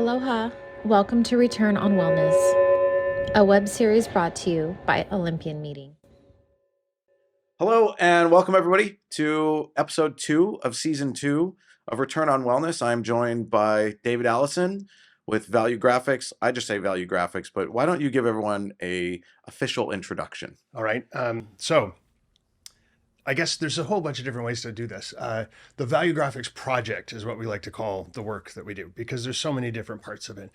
Aloha. Welcome to Return on Wellness, a web series brought to you by Olympian Meeting. Hello, and welcome everybody to episode 2 of season 2 of Return on Wellness. I'm joined by David Allison with Valuegraphics. I just say Valuegraphics, but why don't you give everyone a official introduction? All right. So I guess there's a whole bunch of different ways to do this. The Valuegraphics project is what we like to call the work that we do because there's so many different parts of it.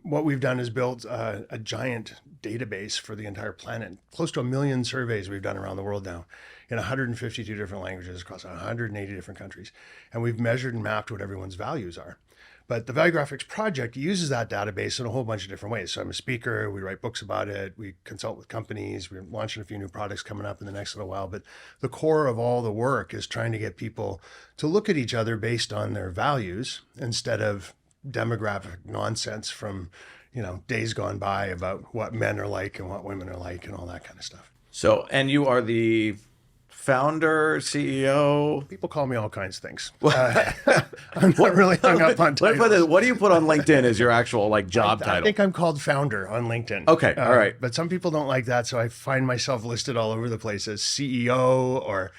What we've done is built a giant database for the entire planet. Close to 1 million surveys we've done around the world now in 152 different languages across 180 different countries. And we've measured and mapped what everyone's values are. But the Valuegraphics project uses that database in a whole bunch of different ways. So I'm a speaker, we write books about it, we consult with companies, we're launching a few new products coming up in the next little while. But the core of all the work is trying to get people to look at each other based on their values instead of demographic nonsense from, days gone by about what men are like and what women are like and all that kind of stuff. So, and you are the founder, CEO. People call me all kinds of things. I'm not really hung up on titles. What do you put on LinkedIn as your actual job title? I think I'm called founder on LinkedIn. Okay, all right. But some people don't like that, so I find myself listed all over the place as CEO or,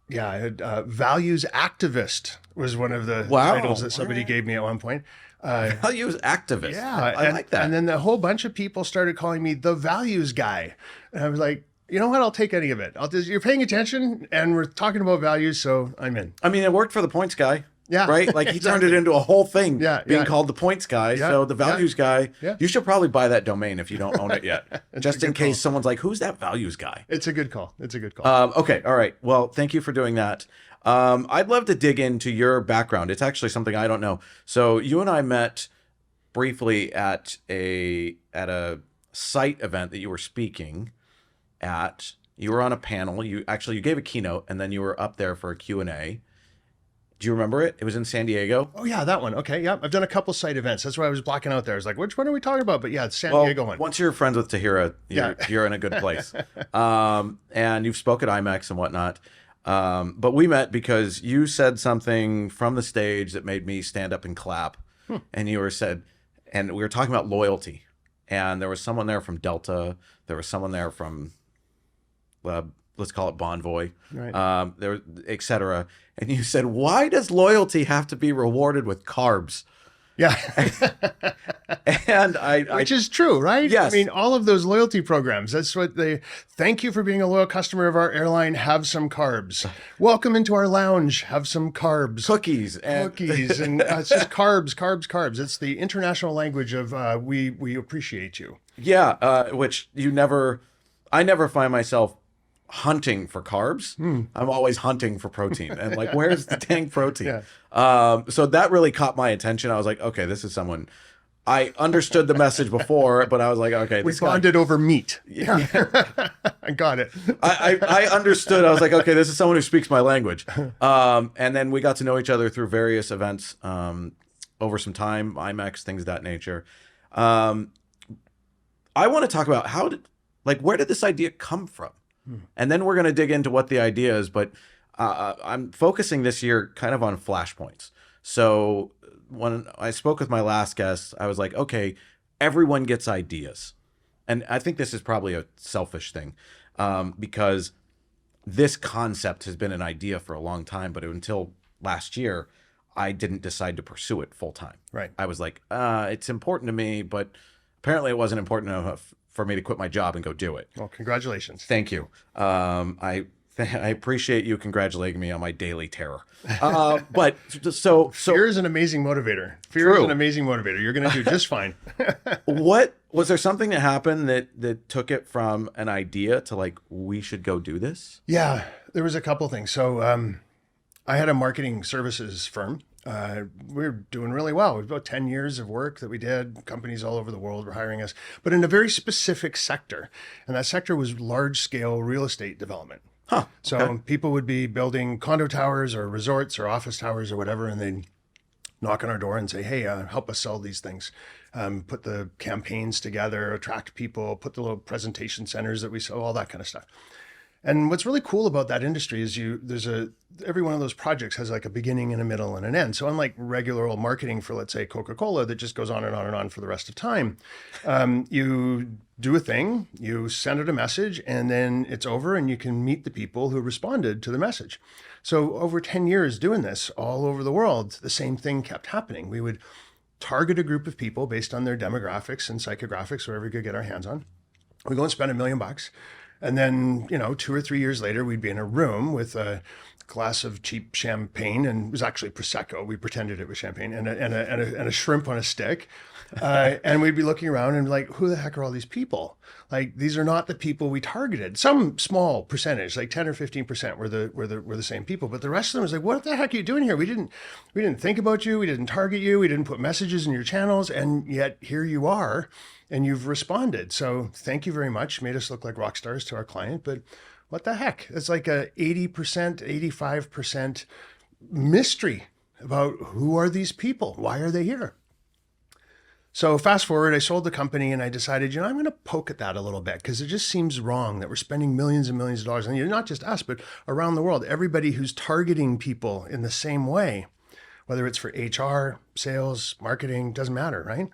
values activist was one of the titles that somebody gave me at one point. Values activist. Yeah, I like that. And then a whole bunch of people started calling me the values guy, and I was like, you know what? I'll take any of it. You're paying attention, and we're talking about values, so I'm in. I mean, it worked for the points guy. Yeah. Right? Like he turned it into a whole thing being called the points guy. Yeah, So the values guy, you should probably buy that domain if you don't own it yet. Just in case someone's like, who's that values guy? It's a good call. Okay. All right. Well, thank you for doing that. I'd love to dig into your background. It's actually something I don't know. So you and I met briefly at a site event that you were speaking at. You were on a panel. You gave a keynote, and then you were up there for a Q&A. Do you remember it? It was in San Diego. Oh yeah, that one. Okay, yeah. I've done a couple site events. That's why I was blocking out there. I was like, which one are we talking about? But yeah, it's San Diego one. Once you're friends with Tahira, you're in a good place. And you've spoke at IMEX and whatnot. But we met because you said something from the stage that made me stand up and clap. And and we were talking about loyalty. And there was someone there from Delta. There was someone there from let's call it Bonvoy, right. There, et cetera. And you said, why does loyalty have to be rewarded with carbs? Yeah. And which is true, right? Yes. I mean, all of those loyalty programs, that's what thank you for being a loyal customer of our airline. Have some carbs. Welcome into our lounge. Have some carbs. Cookies. And it's just carbs. It's the international language of we appreciate you. Yeah. Which I never find myself hunting for carbs. I'm always hunting for protein and where's the dang protein? Yeah. So that really caught my attention. I was like, okay, this is someone I understood the message before, but I was like, okay, we bonded over meat. Yeah. I got it. I understood. I was like, okay, this is someone who speaks my language. And then we got to know each other through various events over some time, IMEX, things of that nature. I want to talk about where did this idea come from? And then we're going to dig into what the idea is, but I'm focusing this year kind of on flashpoints. So when I spoke with my last guest, I was like, okay, everyone gets ideas. And I think this is probably a selfish thing because this concept has been an idea for a long time, but until last year, I didn't decide to pursue it full time. Right. I was like, it's important to me, but apparently it wasn't important enough for me to quit my job and go do it. Well, congratulations. Thank you. I appreciate you congratulating me on my daily terror. But so fear is an amazing motivator. Fear is an amazing motivator. You're going to do just fine. What was there something that happened that took it from an idea to we should go do this? Yeah, there was a couple things. So I had a marketing services firm. We're doing really well. We've about 10 years of work that we did. Companies all over the world were hiring us, but in a very specific sector. And that sector was large scale real estate development. Huh. So people would be building condo towers or resorts or office towers or whatever, and they'd knock on our door and say, hey, help us sell these things. Put the campaigns together, attract people, put the little presentation centers that we sell, all that kind of stuff. And what's really cool about that industry is every one of those projects has like a beginning and a middle and an end. So unlike regular old marketing for, let's say, Coca-Cola that just goes on and on and on for the rest of time, you do a thing, you send out a message, and then it's over and you can meet the people who responded to the message. So over 10 years doing this all over the world, the same thing kept happening. We would target a group of people based on their demographics and psychographics, whatever we could get our hands on. We go and spend $1 million. And then, 2 or 3 years later, we'd be in a room with a glass of cheap champagne, and it was actually Prosecco. We pretended it was champagne, and a shrimp on a stick. And we'd be looking around and be like, who the heck are all these people? Like, these are not the people we targeted. Some small percentage, like 10 or 15% were the same people. But the rest of them was like, what the heck are you doing here? We didn't think about you. We didn't target you. We didn't put messages in your channels. And yet here you are. And you've responded. So thank you very much. Made us look like rock stars to our client. But what the heck? It's like a 80%, 85% mystery about who are these people? Why are they here? So fast forward, I sold the company and I decided, I'm going to poke at that a little bit because it just seems wrong that we're spending millions and millions of dollars. And not just us, but around the world, everybody who's targeting people in the same way, whether it's for HR, sales, marketing, doesn't matter, right?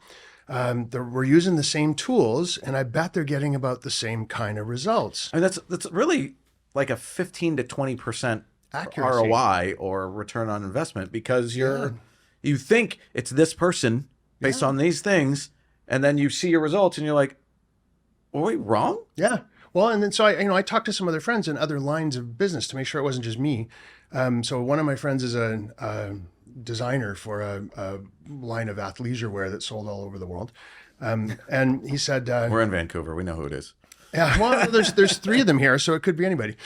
We're using the same tools, and I bet they're getting about the same kind of results. I mean, that's really like a 15 to 20% Accuracy. ROI or return on investment, because you think it's this person based on these things, and then you see your results and you're like, were we wrong? Yeah. Well, and then so I talked to some other friends in other lines of business to make sure it wasn't just me. So one of my friends is a designer for a line of athleisure wear that sold all over the world. And he said, we're in Vancouver. We know who it is. Yeah, well, there's 3 of them here, so it could be anybody.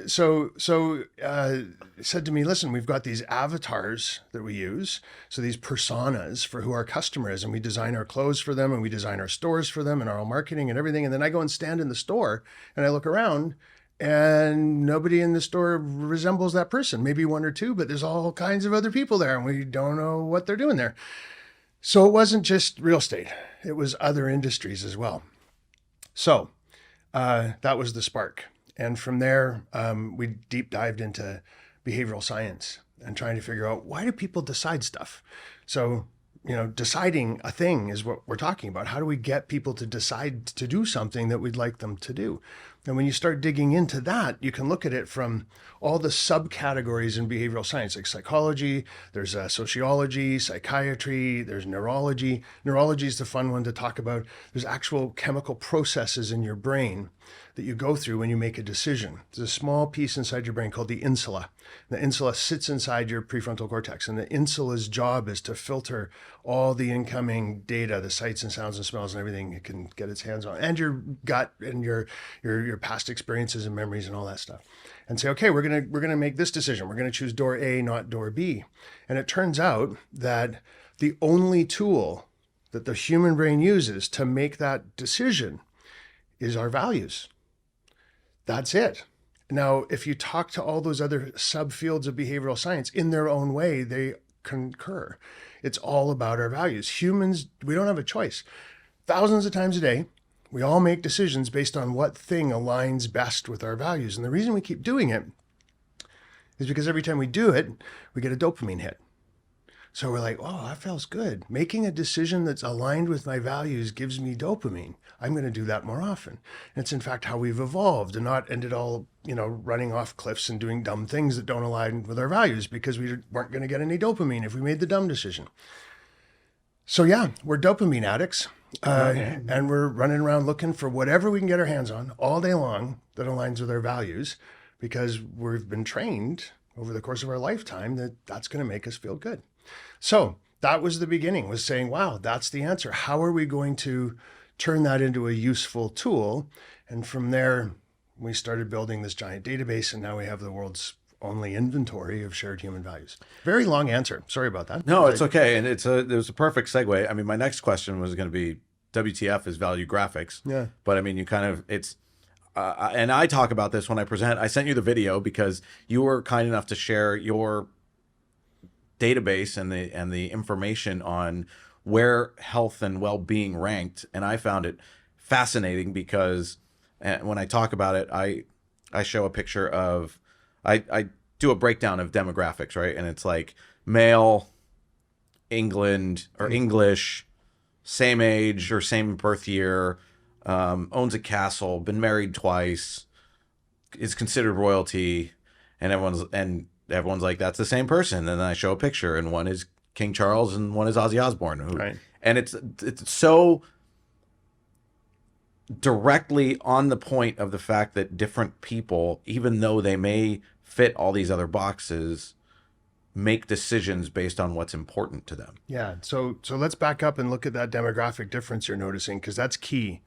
So said to me, listen, we've got these avatars that we use, so these personas for who our customer is, and we design our clothes for them, and we design our stores for them, and our marketing and everything. And then I go and stand in the store, and I look around, and nobody in the store resembles that person. Maybe 1 or 2, but there's all kinds of other people there, and we don't know what they're doing there. So it wasn't just real estate; it was other industries as well. So that was the spark. And from there, we deep dived into behavioral science and trying to figure out, why do people decide stuff? So, deciding a thing is what we're talking about. How do we get people to decide to do something that we'd like them to do? And when you start digging into that, you can look at it from all the subcategories in behavioral science, like psychology, there's sociology, psychiatry, there's neurology. Neurology is the fun one to talk about. There's actual chemical processes in your brain that you go through when you make a decision. There's a small piece inside your brain called the insula. The insula sits inside your prefrontal cortex, and the insula's job is to filter all the incoming data, the sights and sounds and smells and everything it can get its hands on, and your gut and your past experiences and memories and all that stuff. And say, okay, we're gonna make this decision. We're gonna choose door A, not door B. And it turns out that the only tool that the human brain uses to make that decision is our values. That's it. Now, if you talk to all those other subfields of behavioral science in their own way, they concur. It's all about our values. Humans, we don't have a choice. Thousands of times a day, we all make decisions based on what thing aligns best with our values. And the reason we keep doing it is because every time we do it, we get a dopamine hit. So we're like, oh, that feels good. Making a decision that's aligned with my values gives me dopamine. I'm going to do that more often. And it's in fact how we've evolved, and not ended all, running off cliffs and doing dumb things that don't align with our values, because we weren't going to get any dopamine if we made the dumb decision. So yeah, we're dopamine addicts, and we're running around looking for whatever we can get our hands on all day long that aligns with our values, because we've been trained over the course of our lifetime that that's going to make us feel good. So that was the beginning, was saying, wow, that's the answer. How are we going to turn that into a useful tool? And from there, we started building this giant database, and now we have the world's only inventory of shared human values. Very long answer. Sorry about that. No, it's okay. And it was a perfect segue. I mean, my next question was going to be, WTF is Valuegraphics. Yeah. But I mean, and I talk about this when I present. I sent you the video because you were kind enough to share your database and the information on where health and well-being ranked, and I found it fascinating because when I talk about it, I show a picture of, I do a breakdown of demographics, right? And it's like male, England or English, same age or same birth year, owns a castle, been married twice, is considered royalty, and everyone's like, that's the same person. And then I show a picture, and one is King Charles and one is Ozzy Osbourne. Right. And it's so directly on the point of the fact that different people, even though they may fit all these other boxes, make decisions based on what's important to them. Yeah. So let's back up and look at that demographic difference you're noticing, because that's key.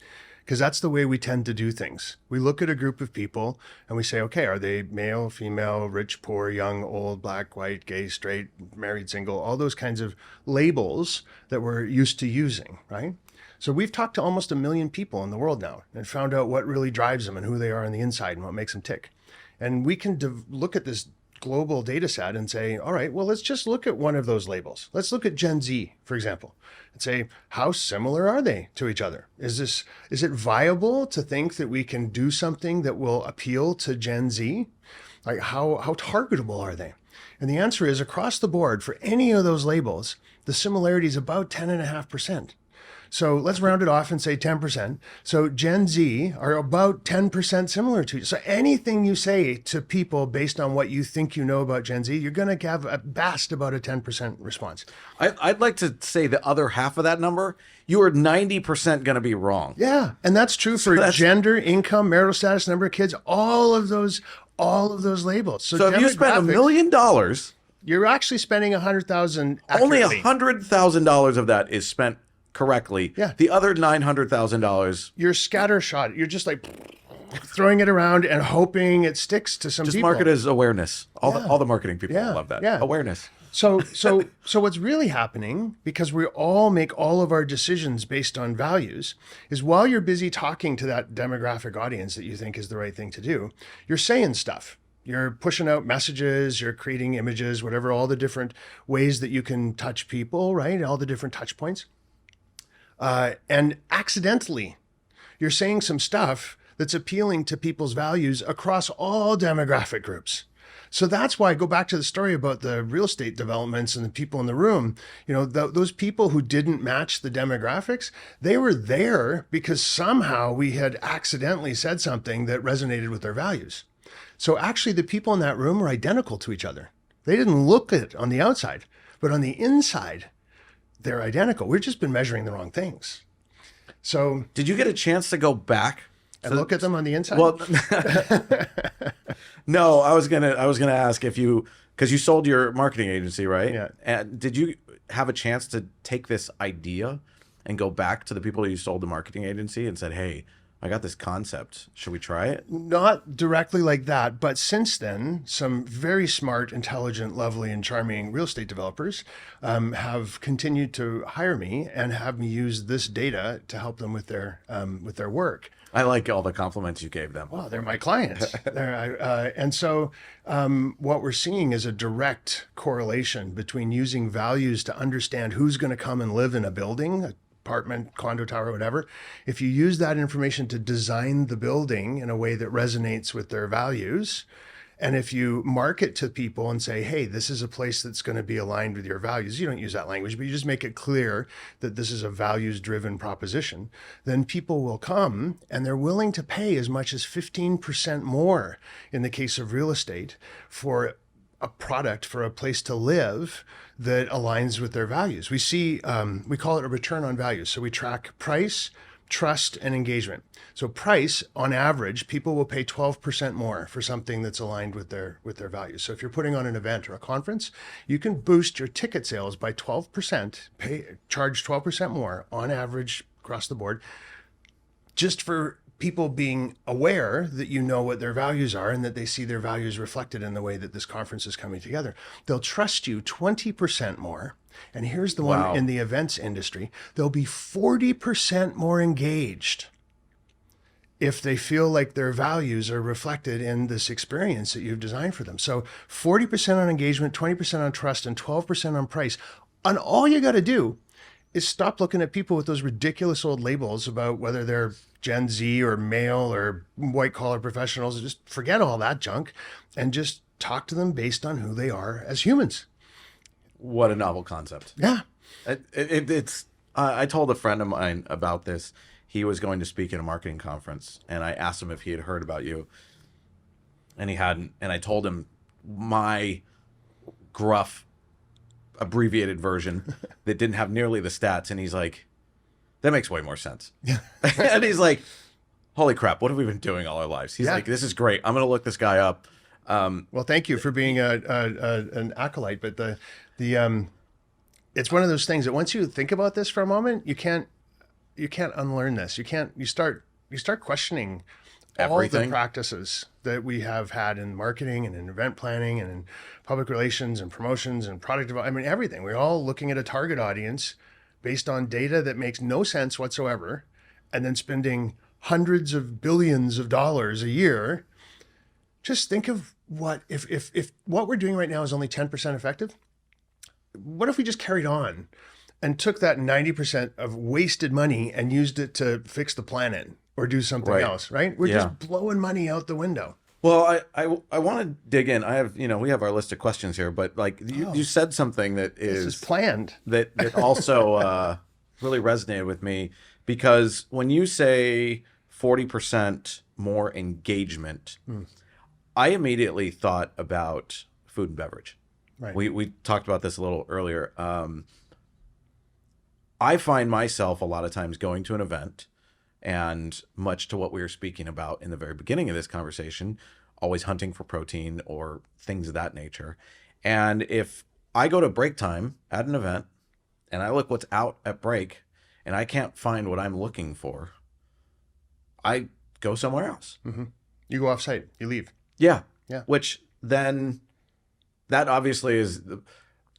Because that's the way we tend to do things. We look at a group of people and we say, okay, are they male, female, rich, poor, young, old, black, white, gay, straight, married, single, all those kinds of labels that we're used to using, right? So we've talked to almost 1 million people in the world now and found out what really drives them and who they are on the inside and what makes them tick. And we can look at this global data set and say, all right, well, let's just look at one of those labels. Let's look at Gen Z, for example, and say, how similar are they to each other? Is it viable to think that we can do something that will appeal to Gen Z? Like how targetable are they? And the answer is, across the board for any of those labels, the similarity is about 10.5%. So let's round it off and say 10%. So Gen Z are about 10% similar to you. So anything you say to people based on what you think you know about Gen Z, you're going to have at best about a 10% response. I'd like to say the other half of that number, you are 90% going to be wrong. Yeah. And that's true for gender, income, marital status, number of kids, all of those labels. So if you spend $1 million, you're actually spending $100,000 only accurately. $100,000 of that is spent correctly. Yeah. The other $900,000, you're scattershot. You're just like throwing it around and hoping it sticks to some just people. market as awareness. All the marketing people love that. Yeah. Awareness. So what's really happening, because we all make all of our decisions based on values, is while you're busy talking to that demographic audience that you think is the right thing to do, you're saying stuff. You're pushing out messages, you're creating images, whatever, all the different ways that you can touch people, right? All the different touch points. And accidentally, you're saying some stuff that's appealing to people's values across all demographic groups. So that's why I go back to the story about the real estate developments and the people in the room. You know, those people who didn't match the demographics, they were there because somehow we had accidentally said something that resonated with their values. So actually the people in that room were identical to each other. They didn't look it on the outside, but on the inside, they're identical. We've just been measuring the wrong things. So did you get a chance to go back and look at them on the inside? Well, no, I was gonna ask if you, because you sold your marketing agency, right? Yeah. And did you have a chance to take this idea and go back to the people you sold the marketing agency and said, hey, I got this concept. Should we try it? Not directly like that, but since then, some very smart, intelligent, lovely, and charming real estate developers have continued to hire me and have me use this data to help them with their work. I like all the compliments you gave them. Well, they're my clients. And so what we're seeing is a direct correlation between using values to understand who's going to come and live in a building, apartment, condo, tower, whatever. If you use that information to design the building in a way that resonates with their values, and if you market to people and say, hey, this is a place that's going to be aligned with your values, you don't use that language, but you just make it clear that this is a values-driven proposition, then people will come and they're willing to pay as much as 15% more in the case of real estate for a product, for a place to live that aligns with their values. We see, we call it a return on value. So we track price, trust, and engagement. So price, on average, people will pay 12% more for something that's aligned with their values. So if you're putting on an event or a conference, you can boost your ticket sales by 12%, charge 12% more on average across the board, just for people being aware that you know what their values are and that they see their values reflected in the way that this conference is coming together. They'll trust you 20% more. And here's the one in the events industry. They'll be 40% more engaged if they feel like their values are reflected in this experience that you've designed for them. So 40% on engagement, 20% on trust, and 12% on price. And all you got to do is stop looking at people with those ridiculous old labels about whether they're Gen Z or male or white collar professionals. Just forget all that junk and just talk to them based on who they are as humans. What a novel concept. Yeah. It's. I told a friend of mine about this. He was going to speak at a marketing conference, and I asked him if he had heard about you, and he hadn't. And I told him my gruff, abbreviated version that didn't have nearly the stats, and he's like, "That makes way more sense." Yeah. And he's like, "Holy crap! What have we been doing all our lives?" He's like, "This is great. I'm going to look this guy up." Well, thank you for being an acolyte, but it's one of those things that once you think about this for a moment, you can't unlearn this. You start questioning everything. All the practices that we have had in marketing and in event planning and in public relations and promotions and product development. I mean, everything. We're all looking at a target audience based on data that makes no sense whatsoever, and then spending hundreds of billions of dollars a year. Just think of what if what we're doing right now is only 10% effective. What if we just carried on and took that 90% of wasted money and used it to fix the planet or do something else, right? We're just blowing money out the window. Well, I want to dig in. I have, we have our list of questions here, but like you said something that is planned that also really resonated with me, because when you say 40% more engagement, I immediately thought about food and beverage. Right. We talked about this a little earlier. I find myself a lot of times going to an event, and much to what we were speaking about in the very beginning of this conversation, always hunting for protein or things of that nature. And if I go to break time at an event and I look what's out at break and I can't find what I'm looking for, I go somewhere else. Mm-hmm. You go off site, you leave. Yeah. Yeah. Which then, that obviously is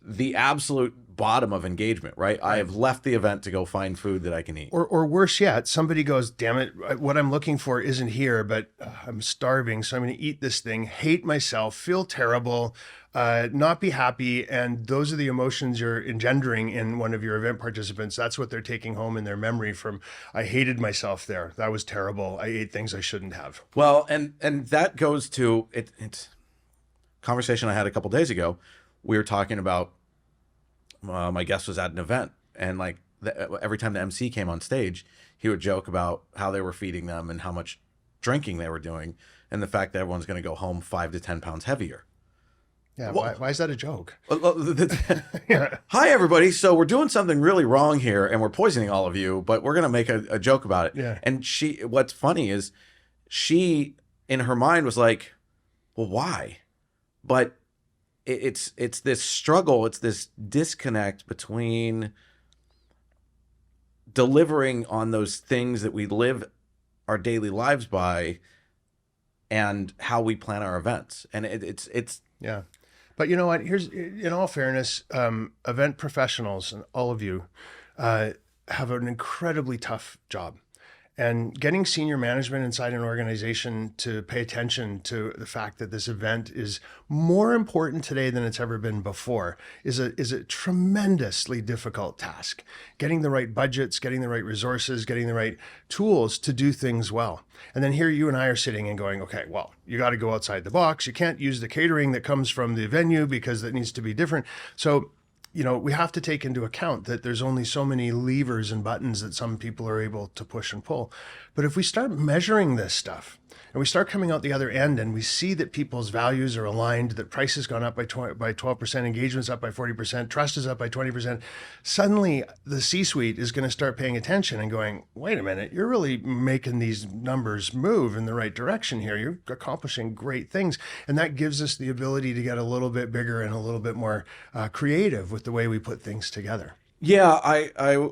the absolute bottom of engagement, right? I have left the event to go find food that I can eat. Or worse yet, somebody goes, damn it, what I'm looking for isn't here, but I'm starving, so I'm going to eat this thing, hate myself, feel terrible, not be happy. And those are the emotions you're engendering in one of your event participants. That's what they're taking home in their memory from, I hated myself there. That was terrible. I ate things I shouldn't have. Well, and that goes to, it's conversation I had a couple days ago. We were talking about, my guest was at an event, and like every time the MC came on stage, he would joke about how they were feeding them and how much drinking they were doing, and the fact that everyone's going to go home 5 to 10 pounds heavier. Yeah, why is that a joke? Yeah. Hi, everybody. So we're doing something really wrong here, and we're poisoning all of you, but we're going to make a joke about it. Yeah. And what's funny is she, in her mind, was like, well, why? But it's this struggle, it's this disconnect between delivering on those things that we live our daily lives by and how we plan our events. And it's yeah. But you know what? Here's, in all fairness, event professionals and all of you have an incredibly tough job. And getting senior management inside an organization to pay attention to the fact that this event is more important today than it's ever been before is a tremendously difficult task. Getting the right budgets, getting the right resources, getting the right tools to do things well. And then here you and I are sitting and going, okay, well, you got to go outside the box. You can't use the catering that comes from the venue because that needs to be different. So we have to take into account that there's only so many levers and buttons that some people are able to push and pull. But if we start measuring this stuff and we start coming out the other end and we see that people's values are aligned, that price has gone up by 12%, engagement's up by 40%, trust is up by 20%, suddenly the C-suite is going to start paying attention and going, wait a minute, you're really making these numbers move in the right direction here. You're accomplishing great things. And that gives us the ability to get a little bit bigger and a little bit more creative with the way we put things together. Yeah, I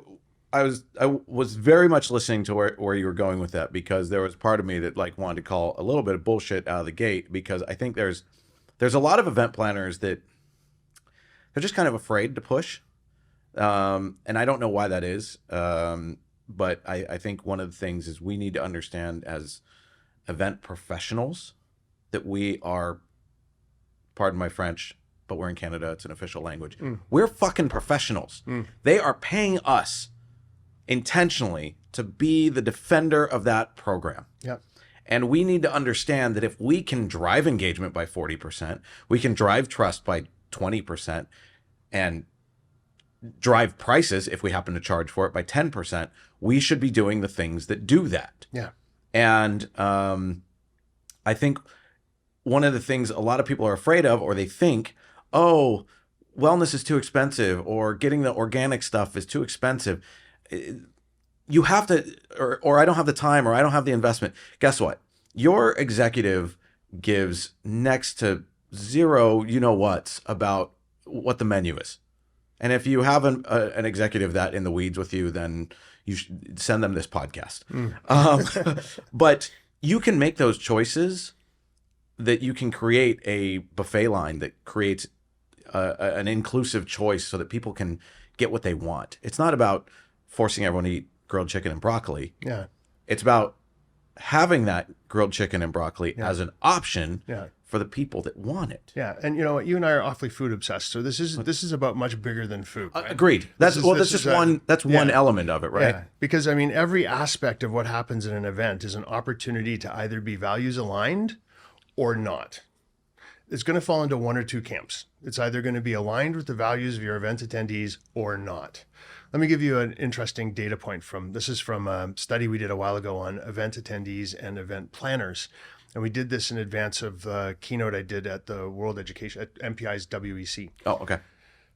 was very much listening to where you were going with that, because there was part of me that like wanted to call a little bit of bullshit out of the gate, because I think there's a lot of event planners that they're just kind of afraid to push, and I don't know why that is, but I think one of the things is we need to understand as event professionals that we are, pardon my French, but we're in Canada, it's an official language. We're fucking professionals. They are paying us intentionally to be the defender of that program. Yeah. And we need to understand that if we can drive engagement by 40%, we can drive trust by 20%, and drive prices, if we happen to charge for it, by 10%, we should be doing the things that do that. Yeah. And I think one of the things a lot of people are afraid of, or they think, oh, wellness is too expensive, or getting the organic stuff is too expensive. You have to, or I don't have the time, or I don't have the investment. Guess what? Your executive gives next to zero you-know-whats about what the menu is. And if you have an executive that in the weeds with you, then you should send them this podcast. But you can make those choices, that you can create a buffet line that creates an inclusive choice so that people can get what they want. It's not about forcing everyone to eat grilled chicken and broccoli. Yeah. It's about having that grilled chicken and broccoli as an option for the people that want it. Yeah, and you know what? You and I are awfully food obsessed, so this is about much bigger than food. Right? Agreed. That's just one element of it, right? Yeah, because I mean, every aspect of what happens in an event is an opportunity to either be values aligned or not. It's going to fall into one or two camps. It's either going to be aligned with the values of your event attendees or not. Let me give you an interesting data point from a study we did a while ago on event attendees and event planners. And we did this in advance of the keynote I did at the World Education, at MPI's WEC. Oh, okay.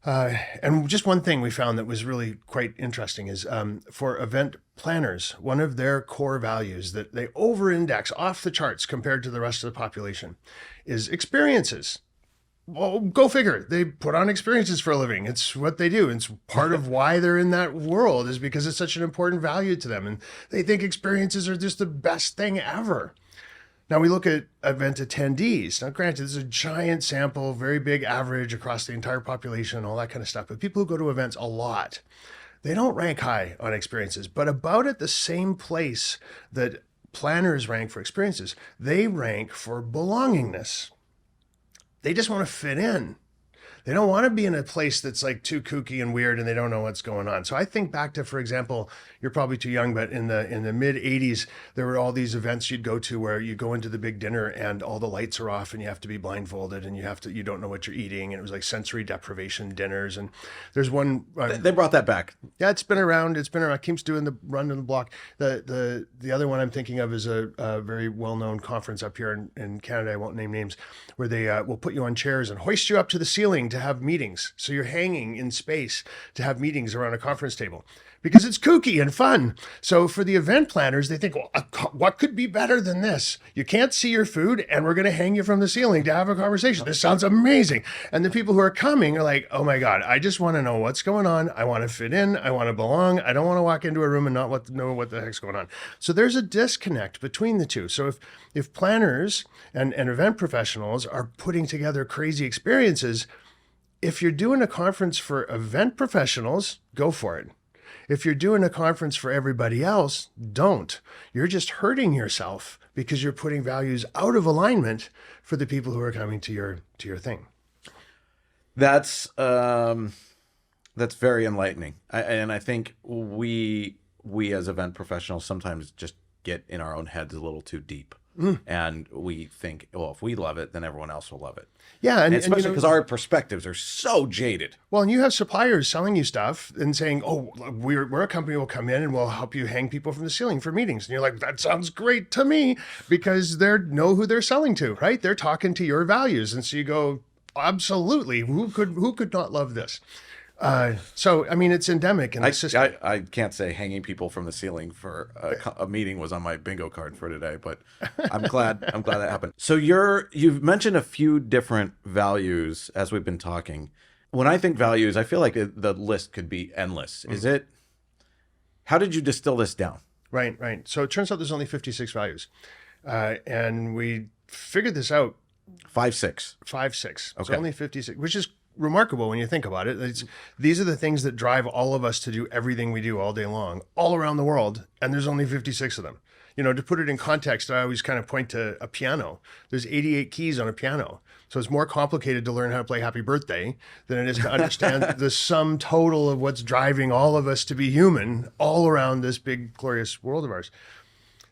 And just one thing we found that was really quite interesting is for event planners, one of their core values that they over-index off the charts compared to the rest of the population is experiences. Well, go figure. They put on experiences for a living. It's what they do. It's part of why they're in that world, is because it's such an important value to them. And they think experiences are just the best thing ever. Now we look at event attendees. Now, granted, this is a giant sample, very big average across the entire population, all that kind of stuff. But people who go to events a lot, they don't rank high on experiences, but about at the same place that planners rank for experiences, they rank for belongingness. They just want to fit in. They don't want to be in a place that's like too kooky and weird and they don't know what's going on. So I think back to, for example, you're probably too young, but in the mid 80s, there were all these events you'd go to where you go into the big dinner and all the lights are off and you have to be blindfolded and you don't know what you're eating. And it was like sensory deprivation dinners. And there's one. They brought that back. Yeah, it's been around. Keeps doing the run on the block. The other one I'm thinking of is a very well-known conference up here in Canada. I won't name names, where they will put you on chairs and hoist you up to the ceiling to have meetings. So you're hanging in space to have meetings around a conference table because it's kooky and fun. So for the event planners, they think, well, what could be better than this? You can't see your food and we're going to hang you from the ceiling to have a conversation. This sounds amazing. And the people who are coming are like, oh my God, I just want to know what's going on. I want to fit in. I want to belong. I don't want to walk into a room and not know what the heck's going on. So there's a disconnect between the two. So if planners and event professionals are putting together crazy experiences, if you're doing a conference for event professionals, go for it. If you're doing a conference for everybody else, don't. You're just hurting yourself because you're putting values out of alignment for the people who are coming to your thing. That's very enlightening. I think we as event professionals sometimes just get in our own heads a little too deep. And we think, well, if we love it, then everyone else will love it. Yeah. And especially because our perspectives are so jaded. Well, and you have suppliers selling you stuff and saying, oh, we're a company, will come in and we'll help you hang people from the ceiling for meetings. And you're like, that sounds great to me, because they know who they're selling to, right? They're talking to your values. And so you go, absolutely. Who could not love this? So, I mean, it's endemic in the system. I can't say hanging people from the ceiling for a meeting was on my bingo card for today, but I'm glad that happened. So you've mentioned a few different values as we've been talking. When I think values, I feel like the list could be endless. How did you distill this down? Right. So it turns out there's only 56 values. And we figured this out. 5-6. Okay. So only 56, which is remarkable when you think about it. These are the things that drive all of us to do everything we do all day long, all around the world, and there's only 56 of them. To put it in context, I always kind of point to a piano. There's 88 keys on a piano. So it's more complicated to learn how to play Happy Birthday than it is to understand the sum total of what's driving all of us to be human all around this big, glorious world of ours.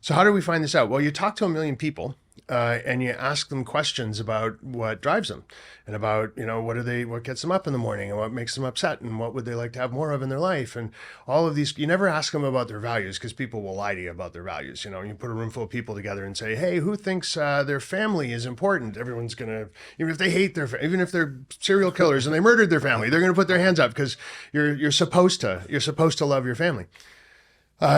So how do we find this out? Well, you talk to 1 million people and you ask them questions about what drives them and about, what gets them up in the morning and what makes them upset and what would they like to have more of in their life. And all of these, you never ask them about their values because people will lie to you about their values. You put a room full of people together and say, hey, who thinks their family is important? Everyone's going to, even if they hate even if they're serial killers and they murdered their family, they're going to put their hands up because you're supposed to love your family.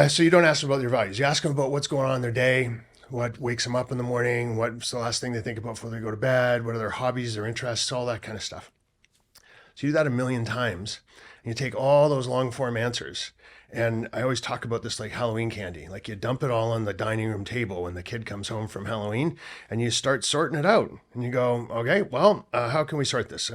So you don't ask them about their values. You ask them about what's going on in their day, what wakes them up in the morning, what's the last thing they think about before they go to bed, what are their hobbies, their interests, all that kind of stuff. So you do that 1 million times, and you take all those long form answers. And I always talk about this like Halloween candy. Like you dump it all on the dining room table when the kid comes home from Halloween and you start sorting it out. And you go, okay, well, how can we sort this?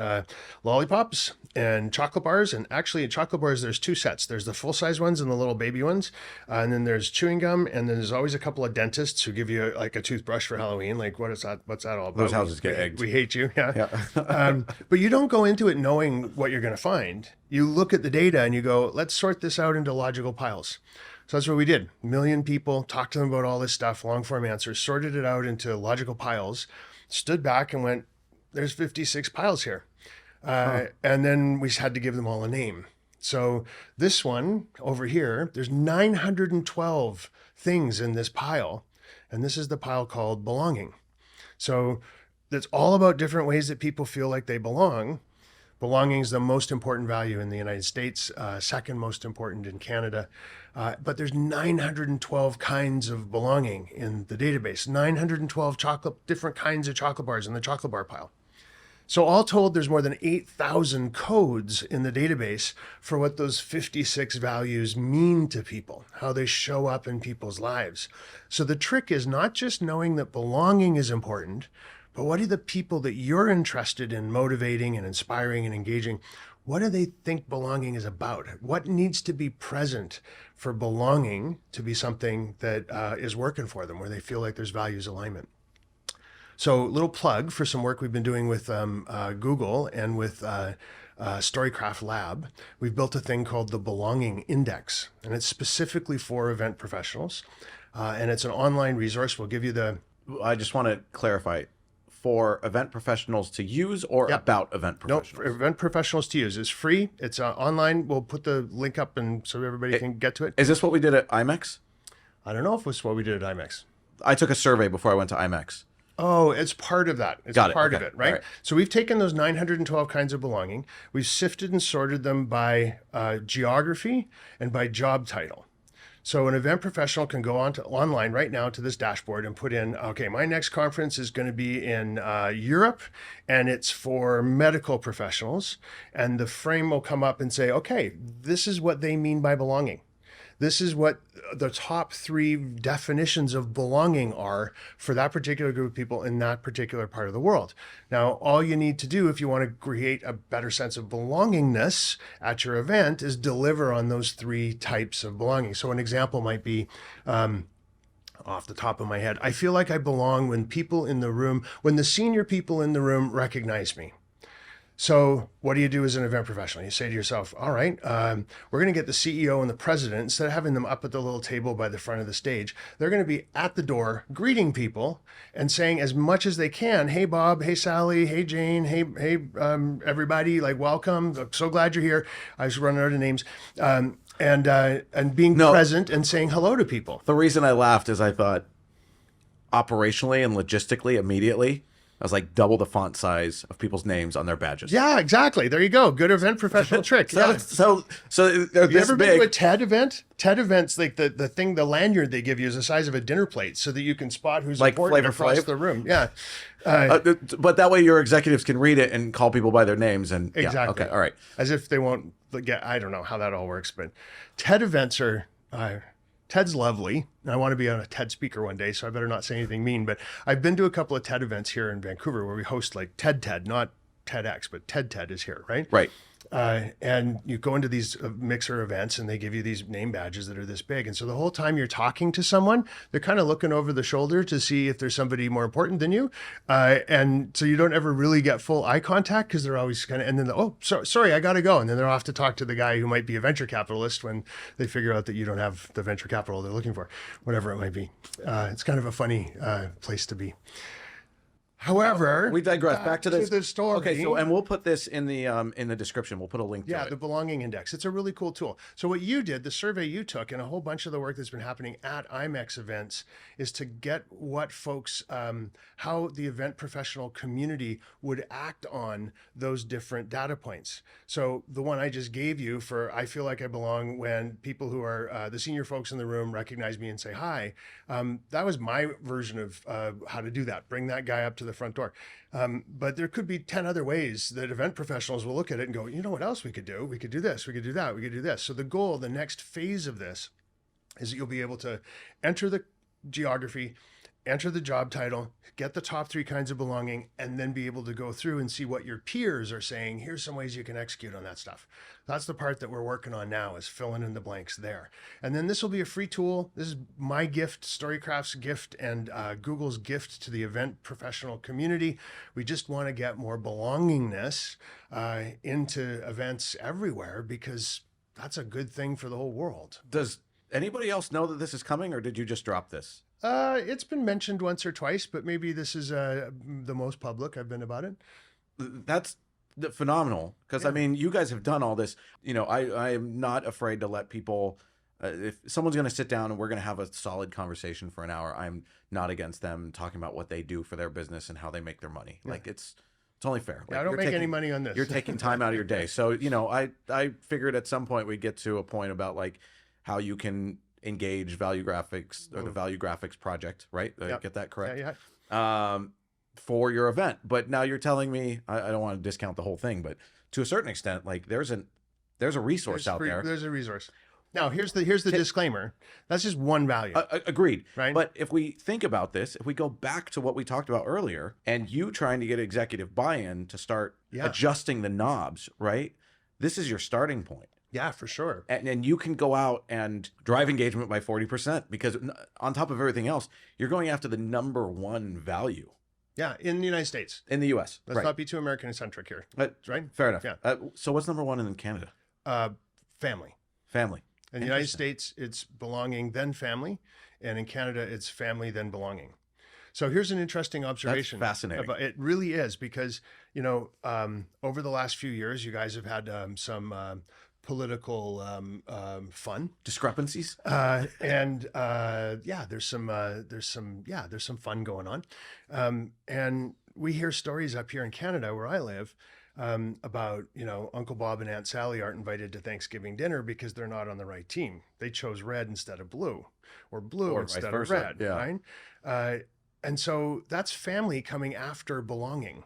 Lollipops and chocolate bars. And actually in chocolate bars, there's 2 sets. There's the full-size ones and the little baby ones. And then there's chewing gum. And then there's always a couple of dentists who give you like a toothbrush for Halloween. Like, what's that all about? Those houses get egged. We hate you. Yeah. But you don't go into it knowing what you're going to find. You look at the data and you go, let's sort this out into logical piles. So that's what we did. 1 million people, talked to them about all this stuff, long form answers, sorted it out into logical piles, stood back and went, there's 56 piles here. And then we had to give them all a name. So this one over here, there's 912 things in this pile. And this is the pile called belonging. So that's all about different ways that people feel like they belong. Belonging is the most important value in the United States, second most important in Canada. But there's 912 kinds of belonging in the database, 912 different kinds of chocolate bars in the chocolate bar pile. So all told, there's more than 8,000 codes in the database for what those 56 values mean to people, how they show up in people's lives. So the trick is not just knowing that belonging is important, but what are the people that you're interested in motivating and inspiring and engaging? What do they think belonging is about? What needs to be present for belonging to be something that is working for them, where they feel like there's values alignment? So a little plug for some work we've been doing with Google and with Storycraft Lab. We've built a thing called the Belonging Index, and it's specifically for event professionals. And it's an online resource. We'll give you I just want to clarify. For event professionals to use or about event professionals? No, for event professionals to use. It's free. It's online. We'll put the link up and so everybody can get to it. Is this what we did at IMEX? I don't know if it's what we did at IMEX. I took a survey before I went to IMEX. Oh, it's part of that. It's part of it, right? So we've taken those 912 kinds of belonging. We've sifted and sorted them by geography and by job title. So an event professional can go online right now to this dashboard and put in, okay, my next conference is going to be in Europe, and it's for medical professionals. And the frame will come up and say, okay, this is what they mean by belonging. This is what the top 3 definitions of belonging are for that particular group of people in that particular part of the world. Now, all you need to do if you want to create a better sense of belongingness at your event is deliver on those 3 types of belonging. So an example might be, off the top of my head, I feel like I belong when the senior people in the room recognize me. So what do you do as an event professional? You say to yourself, all right, we're going to get the CEO and the president, instead of having them up at the little table by the front of the stage, they're going to be at the door greeting people and saying as much as they can, hey, Bob, hey, Sally, hey, Jane, hey, everybody, like, welcome. I'm so glad you're here. I was running out of names. And being present and saying hello to people. The reason I laughed is I thought operationally and logistically immediately, I was like double the font size of people's names on their badges. Yeah, exactly. There you go. Good event professional trick. So have you ever been to a TED event? TED events, like the lanyard they give you is the size of a dinner plate so that you can spot who's like important across the room. Yeah. But that way your executives can read it and call people by their names. And exactly. Okay. All right. As if they won't get, I don't know how that all works, but TED events are, TED's lovely. And I want to be on a TED speaker one day, so I better not say anything mean. But I've been to a couple of TED events here in Vancouver where we host like TED, not TEDx, but TED is here, right? Right. And you go into these mixer events and they give you these name badges that are this big. And so the whole time you're talking to someone, they're kind of looking over the shoulder to see if there's somebody more important than you. And so you don't ever really get full eye contact because they're always kind of, and then, sorry, I got to go. And then they're off to talk to the guy who might be a venture capitalist when they figure out that you don't have the venture capital they're looking for, whatever it might be. It's kind of a funny place to be. However, we digress. Back to this. the story. Okay, so and we'll put this in the description. We'll put a link to it. Yeah, the belonging index. It's a really cool tool. So what you did, the survey you took, and a whole bunch of the work that's been happening at IMEX events is to get what folks, how the event professional community would act on those different data points. So the one I just gave you for I feel like I belong when people who are the senior folks in the room recognize me and say hi, that was my version of how to do that. Bring that guy up to the front door. But there could be 10 other ways that event professionals will look at it and go, you know what else we could do? We could do this, we could do that, we could do this. So the goal, the next phase of this is that you'll be able to enter the geography, enter the job title, get the top 3 kinds of belonging, and then be able to go through and see what your peers are saying. Here's some ways you can execute on that stuff. That's the part that we're working on now, is filling in the blanks there. And then this will be a free tool. This is my gift, Storycraft's gift, and Google's gift to the event professional community. We just want to get more belongingness into events everywhere, because that's a good thing for the whole world. Does anybody else know that this is coming, or did you just drop this? It's been mentioned once or twice, but maybe this is the most public I've been about it. That's phenomenal, because Yeah. I mean, you guys have done all this. You know, I am not afraid to let people. If someone's going to sit down and we're going to have a solid conversation for an hour, I'm not against them talking about what they do for their business and how they make their money. Yeah. Like it's only fair. Yeah, Like, I don't you're make taking- any money on this. You're taking time out of your day, so you know, I figured at some point we'd get to a point about like how you can engage Valuegraphics or the Valuegraphics project, right? Yep. Get that correct? Yeah. For your event. But now you're telling me, I don't want to discount the whole thing, but to a certain extent, like there's a resource out there. There's a resource. Now, here's the disclaimer. That's just one value. Agreed. Right. But if we think about this, if we go back to what we talked about earlier, and you trying to get executive buy-in to start adjusting the knobs, right? This is your starting point. Yeah, for sure. And you can go out and drive engagement by 40%, because on top of everything else, you're going after the _1 value. Yeah, in the United States. In the U.S. Let's not be too American-centric here. Right? Fair enough. Yeah. So what's #1 in Canada? Family. Family. In the United States, it's belonging, then family. And in Canada, it's family, then belonging. So here's an interesting observation. That's fascinating. It really is, because, you know, over the last few years, you guys have had some political fun, Discrepancies. and there's some fun going on, and we hear stories up here in Canada where I live about, you know, Uncle Bob and Aunt Sally aren't invited to Thanksgiving dinner because they're not on the right team. They chose red instead of blue, or blue Or instead vice of versa, red, yeah. right? And so that's family coming after belonging.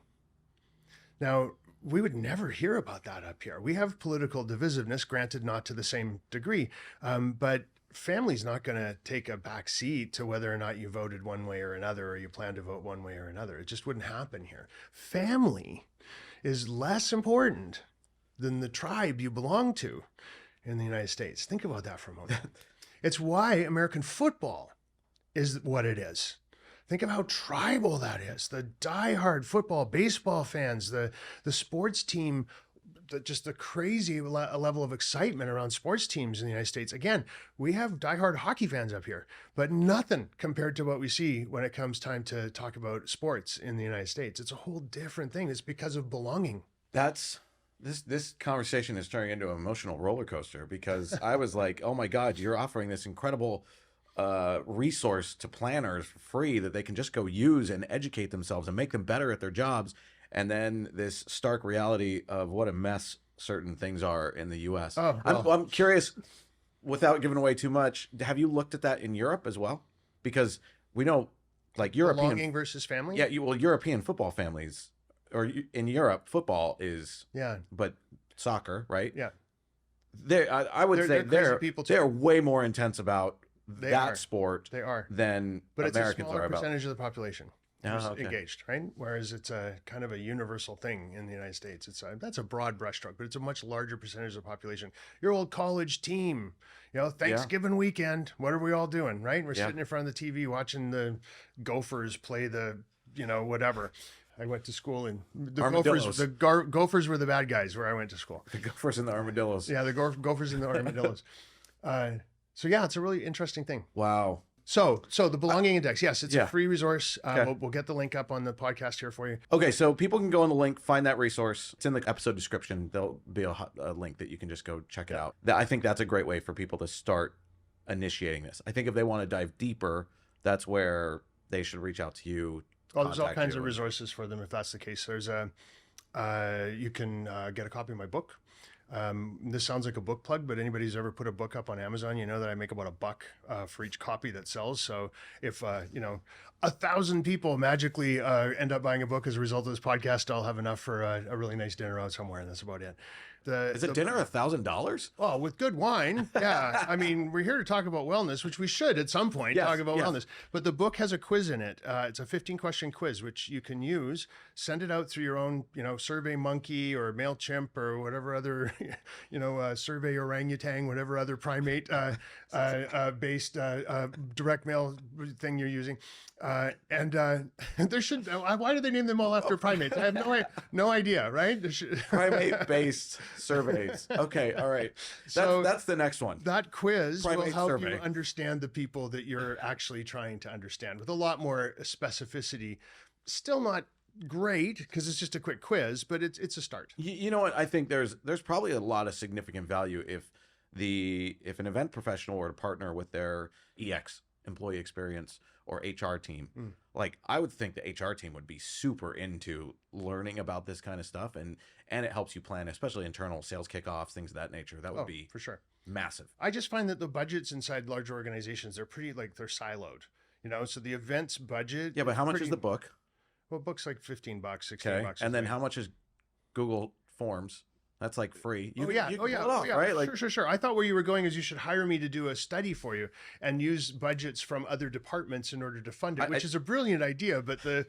Now, we would never hear about that up here. We have political divisiveness, granted not to the same degree, but family's not going to take a back seat to whether or not you voted one way or another, or you plan to vote one way or another. It just wouldn't happen here. Family is less important than the tribe you belong to in the United States. Think about that for a moment. It's why American football is what it is. Think of how tribal that is. The diehard football, baseball fans, the sports team, just the crazy level of excitement around sports teams in the United States. Again, we have diehard hockey fans up here, but nothing compared to what we see when it comes time to talk about sports in the United States. It's a whole different thing. It's because of belonging. This conversation is turning into an emotional roller coaster, because I was like, oh my God, you're offering this incredible resource to planners for free that they can just go use and educate themselves and make them better at their jobs. And then this stark reality of what a mess certain things are in the US. Oh, well. I'm curious, without giving away too much, have you looked at that in Europe as well? Because we know, like, European Belonging versus family? Yeah, European football families, or in Europe, football is, but soccer, right? Yeah. I would say they're crazy people too. they're way more intense about They are. sport They are. than But Americans it's a smaller are about. percentage of the population. who's okay. engaged, right? Whereas it's a kind of a universal thing in the United States. That's a broad brushstroke, but it's a much larger percentage of the population. Your old college team, Thanksgiving weekend, what are we all doing, right? We're sitting in front of the TV watching the Gophers play the, whatever. I went to school in the Armadillos. Gophers were the bad guys where I went to school. The Gophers and the Armadillos. Yeah, the Gophers and the Armadillos. So yeah, it's a really interesting thing. Wow. So the belonging index, yes, it's a free resource. We'll get the link up on the podcast here for you. Okay, so people can go on the link, find that resource. It's in the episode description. There'll be a link that you can just go check it out. I think that's a great way for people to start initiating this. I think if they want to dive deeper, that's where they should reach out to you. Oh, there's all kinds of resources for them if that's the case. There's you can get a copy of my book. This sounds like a book plug, but anybody who's ever put a book up on Amazon, you know that I make about $1 for each copy that sells. So if 1,000 people magically end up buying a book as a result of this podcast, I'll have enough for a really nice dinner out somewhere, and that's about it. Is a dinner $1,000? Oh, with good wine. Yeah. I mean, we're here to talk about wellness, which we should at some point talk about wellness. But the book has a quiz in it. It's a 15-question quiz, which you can use, send it out through your own, Survey Monkey or MailChimp or whatever other, Survey Orangutan, whatever other primate based direct mail thing you're using. And there should, why do they name them all after primates? I have no idea, right? Primate-based surveys. Okay, all right. That's the next one. That quiz Primate will help survey. you understand the people that you're actually trying to understand with a lot more specificity. Still not great because it's just a quick quiz, but it's a start. You know what? I think there's probably a lot of significant value if an event professional were to partner with their EX, employee experience, or HR team. Like, I would think the HR team would be super into learning about this kind of stuff, and it helps you plan, especially internal sales kickoffs, things of that nature. That would be for sure massive. I just find that the budgets inside large organizations, they're pretty, they're siloed, so the events budget. Yeah, but how much is the book? Well, book's like $15, $16. Okay. And then how much is Google Forms? That's like free. You can pull it off, right? Like, sure. I thought where you were going is you should hire me to do a study for you and use budgets from other departments in order to fund it, which is a brilliant idea. But the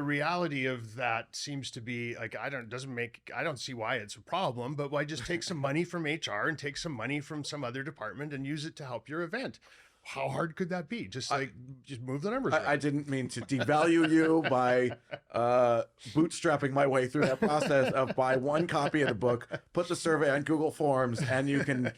reality of that seems to be like, I don't see why it's a problem, but why just take some money from HR and take some money from some other department and use it to help your event? How hard could that be? Just move the numbers. I didn't mean to devalue you by bootstrapping my way through that process of buy one copy of the book, put the survey on Google Forms, and you can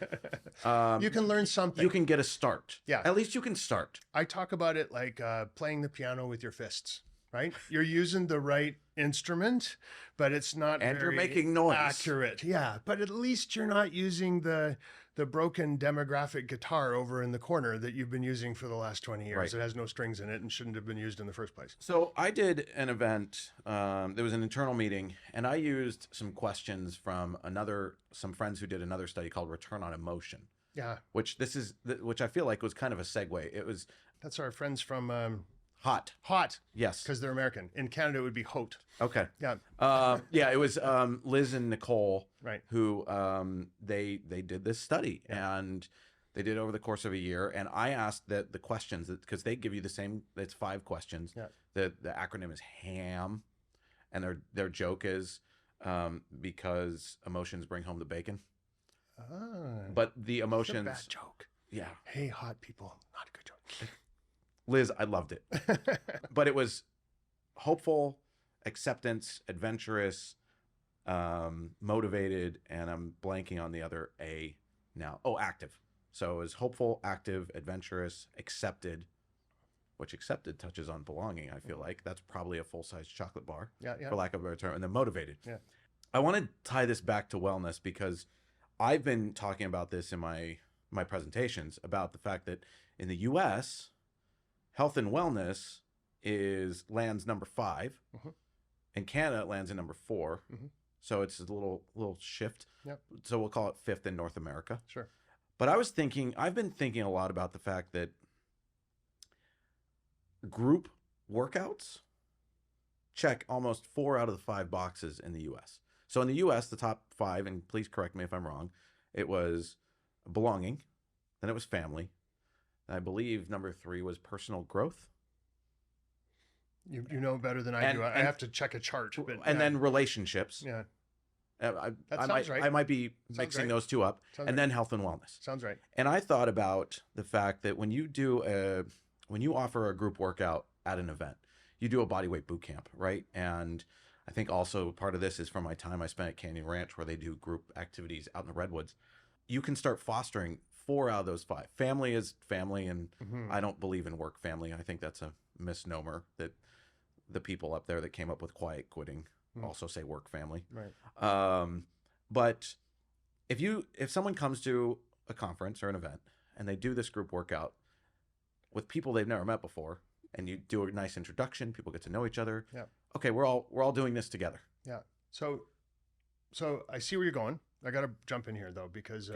learn something. You can get a start. Yeah, at least you can start. I talk about it like playing the piano with your fists. Right, you're using the right instrument, but it's not and very you're making noise. Accurate. Yeah, but at least you're not using the broken demographic guitar over in the corner that you've been using for the last 20 years. Right. It has no strings in it and shouldn't have been used in the first place. So I did an event. There was an internal meeting, and I used some questions from some friends who did another study called Return on Emotion. Yeah, which I feel like was kind of a segue. That's our friends from. Hot. Yes. Because they're American. In Canada, it would be Hote. Okay. Yeah. It was Liz and Nicole, right? Who they did this study, and they did it over the course of a year. And I asked the questions because they give you the same. It's 5 questions. Yeah. The acronym is HAM, and their joke is because emotions bring home the bacon. But the emotions. It's a bad joke. Yeah. Hey, hot people, not a good joke. Liz, I loved it. But it was hopeful, acceptance, adventurous, motivated, and I'm blanking on the other A now. Oh, active. So it was hopeful, active, adventurous, accepted, which accepted touches on belonging, I feel like. That's probably a full-size chocolate bar, for lack of a better term, and then motivated. Yeah. I want to tie this back to wellness because I've been talking about this in my presentations about the fact that in the U.S., health and wellness lands number 5, and Canada lands in number 4. So it's a little shift. Yep. So we'll call it 5th in North America. Sure. But I've been thinking a lot about the fact that group workouts check almost 4 out of the 5 boxes in the U.S. So in the U.S., the top 5, and please correct me if I'm wrong, it was belonging, then it was family. I believe number 3 was personal growth. You know better than I do. I have to check a chart. But, and then relationships. Yeah. I sounds right. I might be mixing those two up. And then health and wellness. Sounds right. And I thought about the fact that when you offer a group workout at an event, you do a bodyweight boot camp, right? And I think also part of this is from my time I spent at Canyon Ranch, where they do group activities out in the redwoods. You can start fostering 4 out of those 5. Family is family, and I don't believe in work family. I think that's a misnomer that the people up there that came up with quiet quitting also say work family. Right. But if someone comes to a conference or an event and they do this group workout with people they've never met before, and you do a nice introduction, people get to know each other. Yeah. Okay, we're all doing this together. Yeah. So I see where you're going. I got to jump in here though, because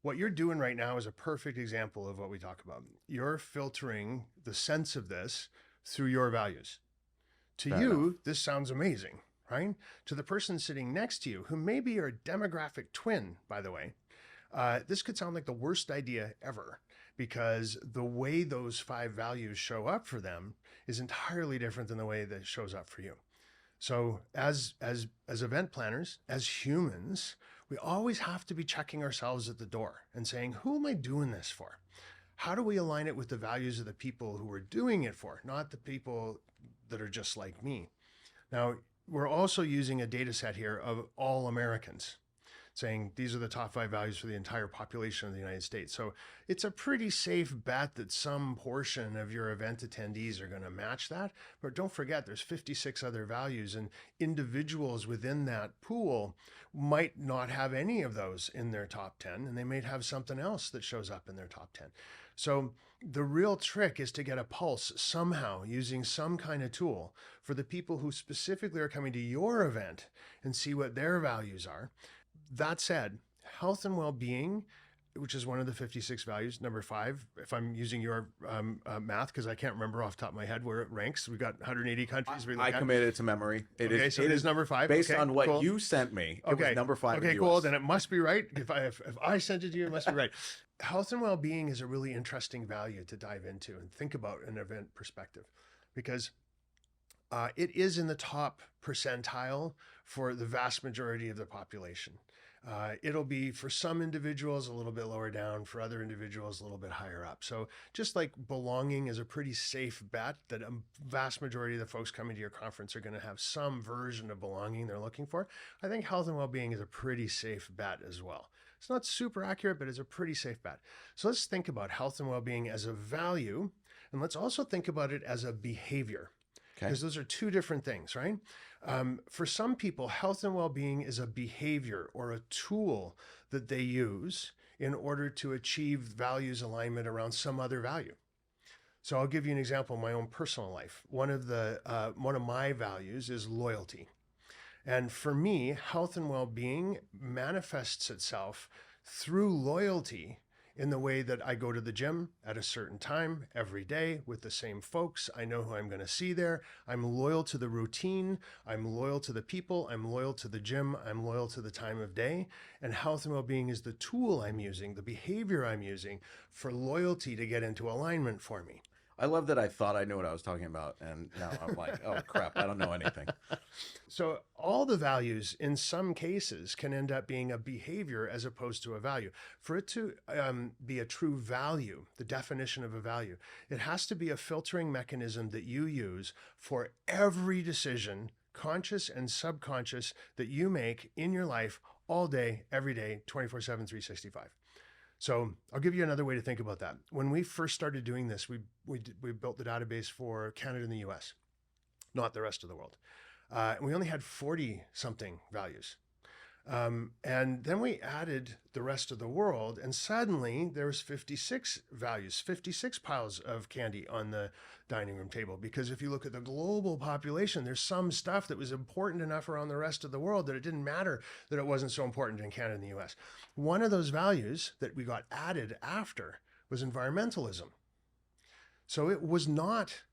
what you're doing right now is a perfect example of what we talk about. You're filtering the sense of this through your values. To you, this sounds amazing, right? To the person sitting next to you, who may be your demographic twin, by the way, this could sound like the worst idea ever, because the way those 5 values show up for them is entirely different than the way that shows up for you. So as event planners, as humans, we always have to be checking ourselves at the door and saying, who am I doing this for? How do we align it with the values of the people who we're doing it for, not the people that are just like me? Now, we're also using a data set here of all Americans, saying these are the top 5 values for the entire population of the United States. So it's a pretty safe bet that some portion of your event attendees are going to match that. But don't forget, there's 56 other values, and individuals within that pool might not have any of those in their top 10, and they may have something else that shows up in their top 10. So the real trick is to get a pulse somehow using some kind of tool for the people who specifically are coming to your event and see what their values are. That said, health and well-being, which is one of the 56 values, number 5, if I'm using your math, because I can't remember off the top of my head where it ranks. We've got 180 countries. I committed it to memory. It is number 5. Based on what you sent me, it was number 5. Okay, cool. Then it must be right. If I sent it to you, it must be right. Health and well-being is a really interesting value to dive into and think about in an event perspective, because it is in the top percentile for the vast majority of the population. It'll be, for some individuals, a little bit lower down, for other individuals, a little bit higher up. So just like belonging is a pretty safe bet that a vast majority of the folks coming to your conference are going to have some version of belonging they're looking for, I think health and well-being is a pretty safe bet as well. It's not super accurate, but it's a pretty safe bet. So let's think about health and well-being as a value, and let's also think about it as a behavior. Because those are 2 different things, right? For some people, health and well-being is a behavior or a tool that they use in order to achieve values alignment around some other value. So I'll give you an example in my own personal life. One of my values is loyalty. And for me, health and well-being manifests itself through loyalty in the way that I go to the gym at a certain time every day with the same folks. I know who I'm going to see there. I'm loyal to the routine. I'm loyal to the people. I'm loyal to the gym. I'm loyal to the time of day. And health and well-being is the tool I'm using, the behavior I'm using for loyalty to get into alignment for me. I love that I thought I knew what I was talking about, and now I'm like, oh crap, I don't know anything. So all the values in some cases can end up being a behavior as opposed to a value. For it to be a true value, the definition of a value, it has to be a filtering mechanism that you use for every decision, conscious and subconscious, that you make in your life all day, every day, 24/7, 365. So I'll give you another way to think about that. When we first started doing this, we built the database for Canada and the US, not the rest of the world. And we only had 40 something values. And then we added the rest of the world, and suddenly there was 56 values, 56 piles of candy on the dining room table. Because if you look at the global population, there's some stuff that was important enough around the rest of the world that it didn't matter that it wasn't so important in Canada and the US. One of those values that we got added after was environmentalism. So it was not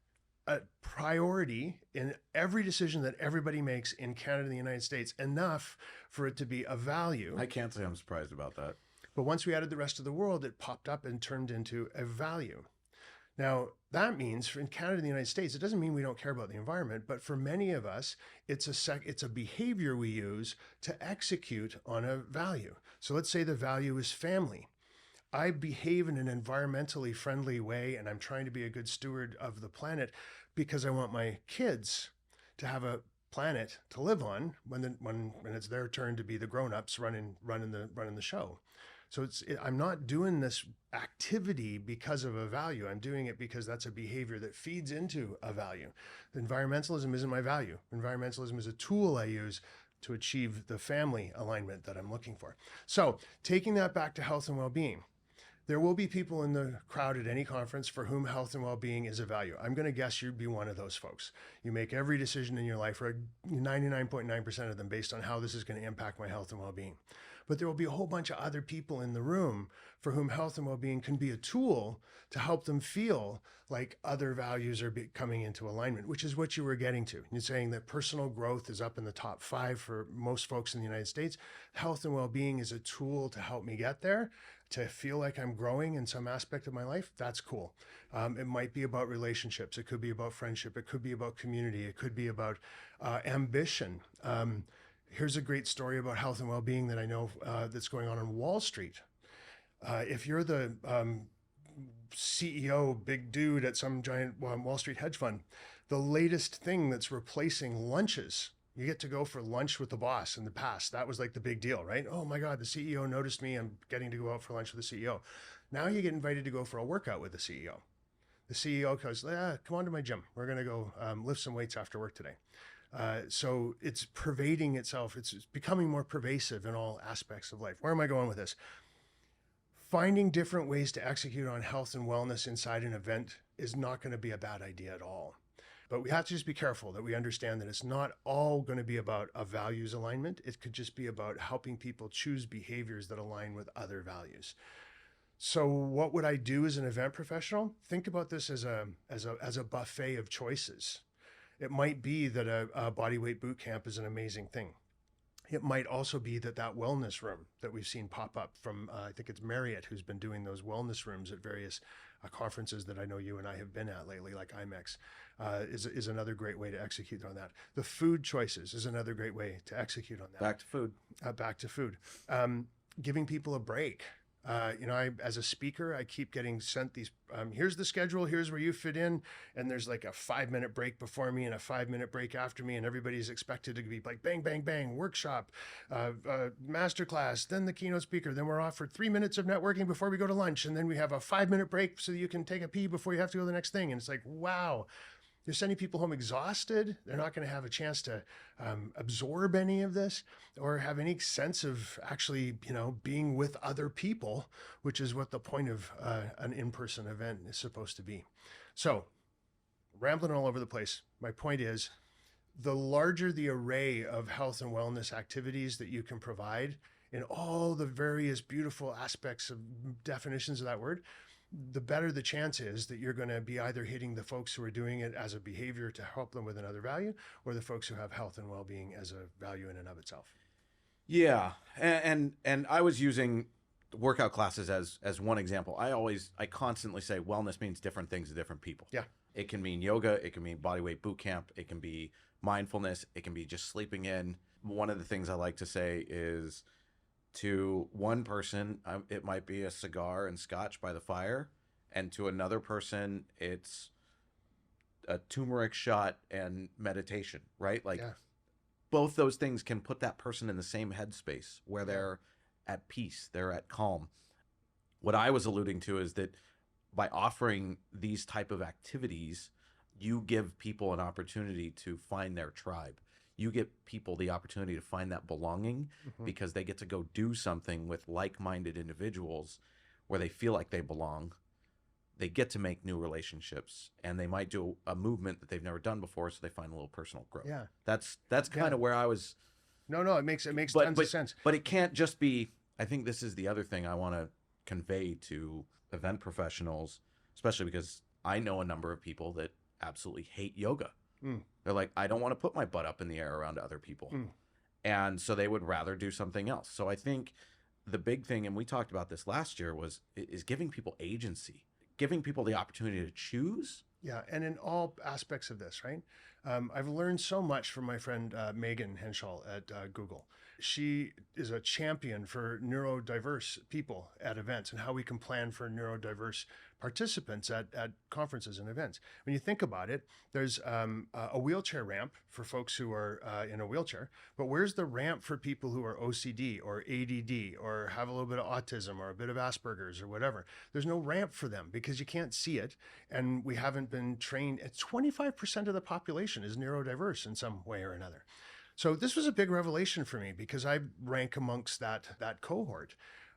a priority in every decision that everybody makes in Canada and the United States enough for it to be a value. I can't say I'm surprised about that. But once we added the rest of the world, it popped up and turned into a value. Now, that means in Canada and the United States, it doesn't mean we don't care about the environment, but for many of us, it's a behavior we use to execute on a value. So let's say the value is family. I behave in an environmentally friendly way, and I'm trying to be a good steward of the planet because I want my kids to have a planet to live on when it's their turn to be the grown-ups running the show. So I'm not doing this activity because of a value. I'm doing it because that's a behavior that feeds into a value. Environmentalism isn't my value. Environmentalism is a tool I use to achieve the family alignment that I'm looking for. So taking that back to health and well-being, there will be people in the crowd at any conference for whom health and well-being is a value. I'm going to guess you'd be one of those folks. You make every decision in your life, or 99.9% of them, based on how this is going to impact my health and well-being. But there will be a whole bunch of other people in the room for whom health and well-being can be a tool to help them feel like other values are coming into alignment, which is what you were getting to. You're saying that personal growth is up in the top 5 for most folks in the United States. Health and well-being is a tool to help me get there, to feel like I'm growing in some aspect of my life. That's cool. It might be about relationships. It could be about friendship. It could be about community. It could be about ambition. Here's a great story about health and well-being that I know that's going on Wall Street. If you're the CEO, big dude at some giant Wall Street hedge fund, the latest thing that's replacing lunches, you get to go for lunch with the boss. In the past, that was like the big deal, right? Oh my God, the CEO noticed me. I'm getting to go out for lunch with the CEO. Now you get invited to go for a workout with the CEO. The CEO goes, come on to my gym. We're going to go lift some weights after work today. So it's pervading itself. It's becoming more pervasive in all aspects of life. Where am I going with this? Finding different ways to execute on health and wellness inside an event is not going to be a bad idea at all. But we have to just be careful that we understand that it's not all going to be about a values alignment. It could just be about helping people choose behaviors that align with other values. So what would I do as an event professional? Think about this as a buffet of choices. It might be that a bodyweight boot camp is an amazing thing. It might also be that wellness room that we've seen pop up from, I think it's Marriott, who's been doing those wellness rooms at various conferences that I know you and I have been at lately, like IMEX, is another great way to execute on that. The food choices is another great way to execute on that. Back to food. Back to food. Giving people a break. As a speaker, I keep getting sent these, here's the schedule, here's where you fit in. And there's like a 5-minute break before me and a 5-minute break after me. And everybody's expected to be like, bang, bang, bang, workshop, masterclass, then the keynote speaker. Then we're off for 3 minutes of networking before we go to lunch. And then we have a 5-minute break so that you can take a pee before you have to go to the next thing. And it's like, wow. You're sending people home exhausted. They're not going to have a chance to absorb any of this or have any sense of actually, being with other people, which is what the point of an in-person event is supposed to be. So, rambling all over the place. My point is, the larger the array of health and wellness activities that you can provide in all the various beautiful aspects of definitions of that word, the better the chance is that you're going to be either hitting the folks who are doing it as a behavior to help them with another value, or the folks who have health and well-being as a value in and of itself. Yeah. And I was using workout classes as one example. I constantly say wellness means different things to different people. Yeah. It can mean yoga. It can mean bodyweight boot camp. It can be mindfulness. It can be just sleeping in. One of the things I like to say is, to one person, it might be a cigar and scotch by the fire. And to another person, it's a turmeric shot and meditation, right? Like, yeah. Both those things can put that person in the same headspace where they're at peace, they're at calm. What I was alluding to is that by offering these type of activities, you give people an opportunity to find their tribe. You give people the opportunity to find that belonging because they get to go do something with like-minded individuals where they feel like they belong. They get to make new relationships, and they might do a movement that they've never done before, so they find a little personal growth. Yeah, that's kind of where I was. No, it makes tons of sense. But it can't just be. I think this is the other thing I want to convey to event professionals, especially because I know a number of people that absolutely hate yoga. They're like, I don't want to put my butt up in the air around other people. And so they would rather do something else. So I think the big thing, and we talked about this last year, is giving people agency. giving people the opportunity to choose. Yeah, and in all aspects of this, right? I've learned so much from my friend Megan Henschel at Google. She is a champion for neurodiverse people at events and how we can plan for neurodiverse participants at conferences and events. When you think about it, there's a wheelchair ramp for folks who are in a wheelchair, but where's the ramp for people who are OCD or ADD or have a little bit of autism or a bit of Asperger's or whatever? There's no ramp for them because you can't see it, and we haven't been trained. 25% of the population is neurodiverse in some way or another. So this was a big revelation for me because I rank amongst that cohort.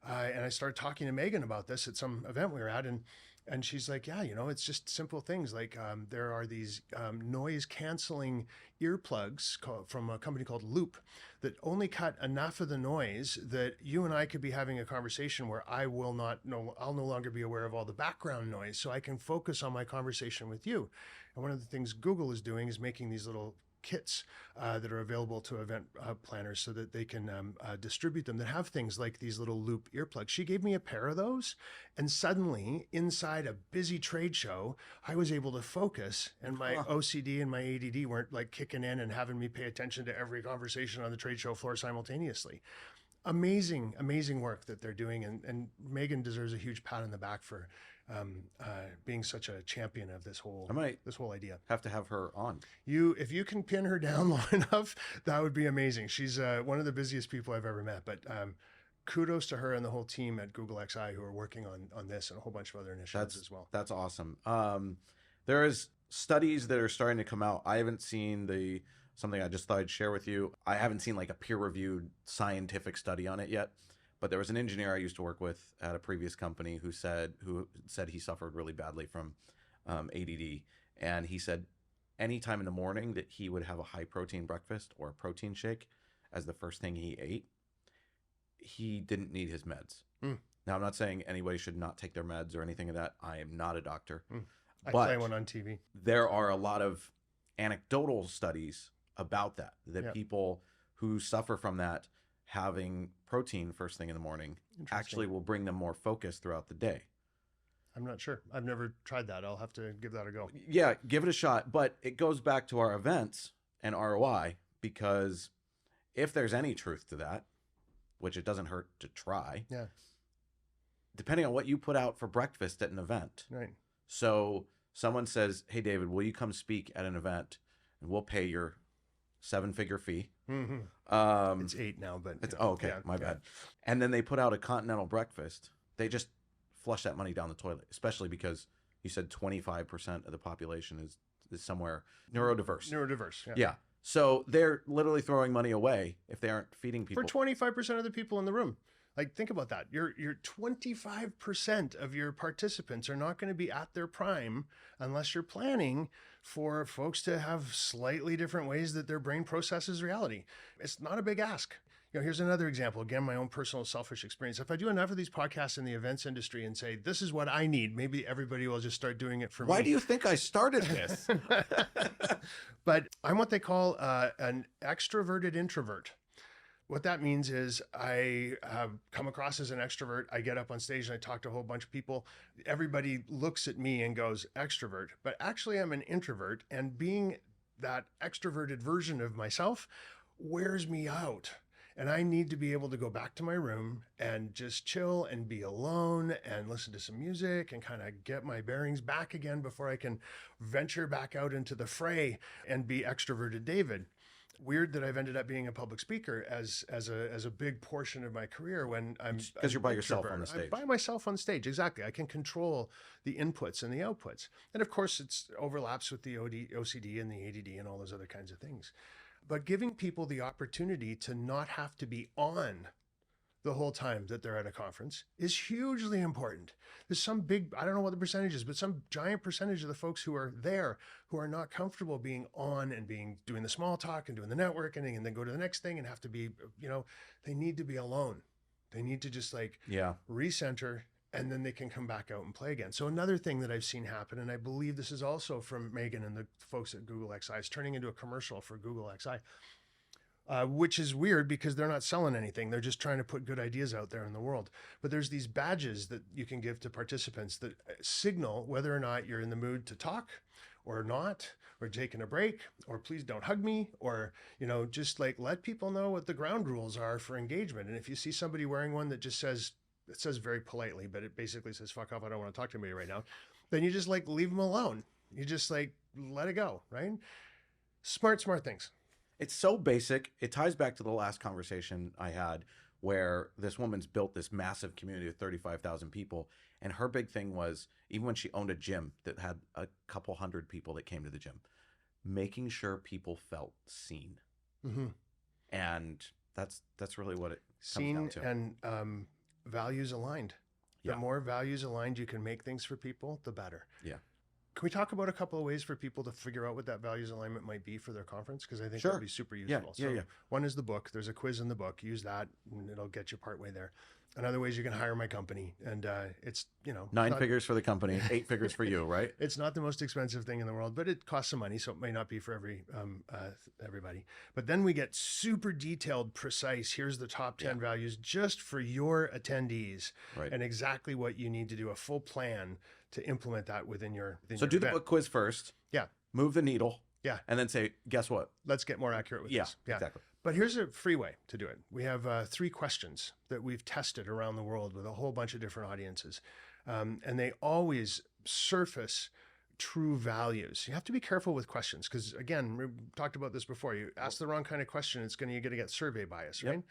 And I started talking to Megan about this at some event we were at, and she's like, yeah, it's just simple things like there are these noise canceling earplugs from a company called Loop that only cut enough of the noise that you and I could be having a conversation where I'll no longer be aware of all the background noise, so I can focus on my conversation with you. And one of the things Google is doing is making these little kits that are available to event planners so that they can distribute them that have things like these little Loop earplugs. She gave me a pair of those, and suddenly inside a busy trade show, I was able to focus, and my OCD and my ADD weren't like kicking in and having me pay attention to every conversation on the trade show floor simultaneously. Amazing work that they're doing, and Megan deserves a huge pat on the back for being such a champion of this whole idea. Have to have her on. If you can pin her down long enough, that would be amazing. She's one of the busiest people I've ever met, but kudos to her and the whole team at Google XI who are working on this and a whole bunch of other initiatives as well. That's awesome. There is studies that are starting to come out. I haven't seen something I just thought I'd share with you. I haven't seen like a peer-reviewed scientific study on it yet, but there was an engineer I used to work with at a previous company who said he suffered really badly from ADD, and he said anytime in the morning that he would have a high protein breakfast or a protein shake as the first thing he ate, he didn't need his meds. Now, I'm not saying anybody should not take their meds or anything of that. I am not a doctor. I play one on TV. There are a lot of anecdotal studies about that people who suffer from that having protein first thing in the morning actually will bring them more focus throughout the day. I'm not sure. I've never tried that. I'll have to give that a go. Yeah, give it a shot. But it goes back to our events and ROI, because if there's any truth to that, which it doesn't hurt to try, depending on what you put out for breakfast at an event. Right. So someone says, hey, David, will you come speak at an event and we'll pay your 7-figure fee? It's 8 now, but my bad. And then they put out a continental breakfast. They just flush that money down the toilet, especially because you said 25% of the population is somewhere neurodiverse. Yeah. So they're literally throwing money away if they aren't feeding people. For 25% of the people in the room. Like, think about that. Your 25% of your participants are not going to be at their prime unless you're planning for folks to have slightly different ways that their brain processes reality. It's not a big ask. Here's another example. Again, my own personal selfish experience. If I do enough of these podcasts in the events industry and say, this is what I need, maybe everybody will just start doing it for me. Why do you think I started this? But I'm what they call an extroverted introvert. What that means is I have come across as an extrovert. I get up on stage and I talk to a whole bunch of people. Everybody looks at me and goes, extrovert. But actually, I'm an introvert. And being that extroverted version of myself wears me out. And I need to be able to go back to my room and just chill and be alone and listen to some music and kind of get my bearings back again before I can venture back out into the fray and be extroverted David. Weird that I've ended up being a public speaker as a big portion of my career when I'm because you're by yourself on the stage. I'm by myself on stage, exactly. I can control the inputs and the outputs, and of course, it overlaps with the OCD and the ADD and all those other kinds of things. But giving people the opportunity to not have to be on the whole time that they're at a conference is hugely important. There's some big, I don't know what the percentage is, but some giant percentage of the folks who are there who are not comfortable being on and doing the small talk and doing the networking and then go to the next thing and have to be, they need to be alone. They need to just recenter, and then they can come back out and play again. So another thing that I've seen happen, and I believe this is also from Megan and the folks at Google XI, is turning into a commercial for Google XI. which is weird because they're not selling anything. They're just trying to put good ideas out there in the world. But there's these badges that you can give to participants that signal whether or not you're in the mood to talk or not, or taking a break, or please don't hug me, or, just like let people know what the ground rules are for engagement. And if you see somebody wearing one that just says, it says very politely, but it basically says, fuck off, I don't want to talk to anybody right now, then you just like leave them alone. You just like let it go, right? Smart things. It's so basic. It ties back to the last conversation I had where this woman's built this massive community of 35,000 people. And her big thing was, even when she owned a gym that had a couple hundred people that came to the gym, making sure people felt seen. Mm-hmm. And that's really what it comes Seen down to. And values aligned. The more values aligned you can make things for people, the better. Yeah. Can we talk about a couple of ways for people to figure out what that values alignment might be for their conference? Because I think that'd be super useful. Yeah. One is the book. There's a quiz in the book. Use that and it'll get you partway there. Another way is you can hire my company. And it's, 9 figures for the company, 8 figures for you, right? It's not the most expensive thing in the world, but it costs some money. So it may not be for everybody. But then we get super detailed, precise. Here's the top 10 values just for your attendees, Right. And exactly what you need to do, a full plan to implement that within your So do the book quiz first. Yeah. Move the needle. Yeah. And then say, guess what? Let's get more accurate with this. Yeah, exactly. But here's a free way to do it. We have 3 questions that we've tested around the world with a whole bunch of different audiences. And they always surface true values. You have to be careful with questions because, again, we talked about this before. You ask the wrong kind of question, you're going to get survey bias, right? Yep.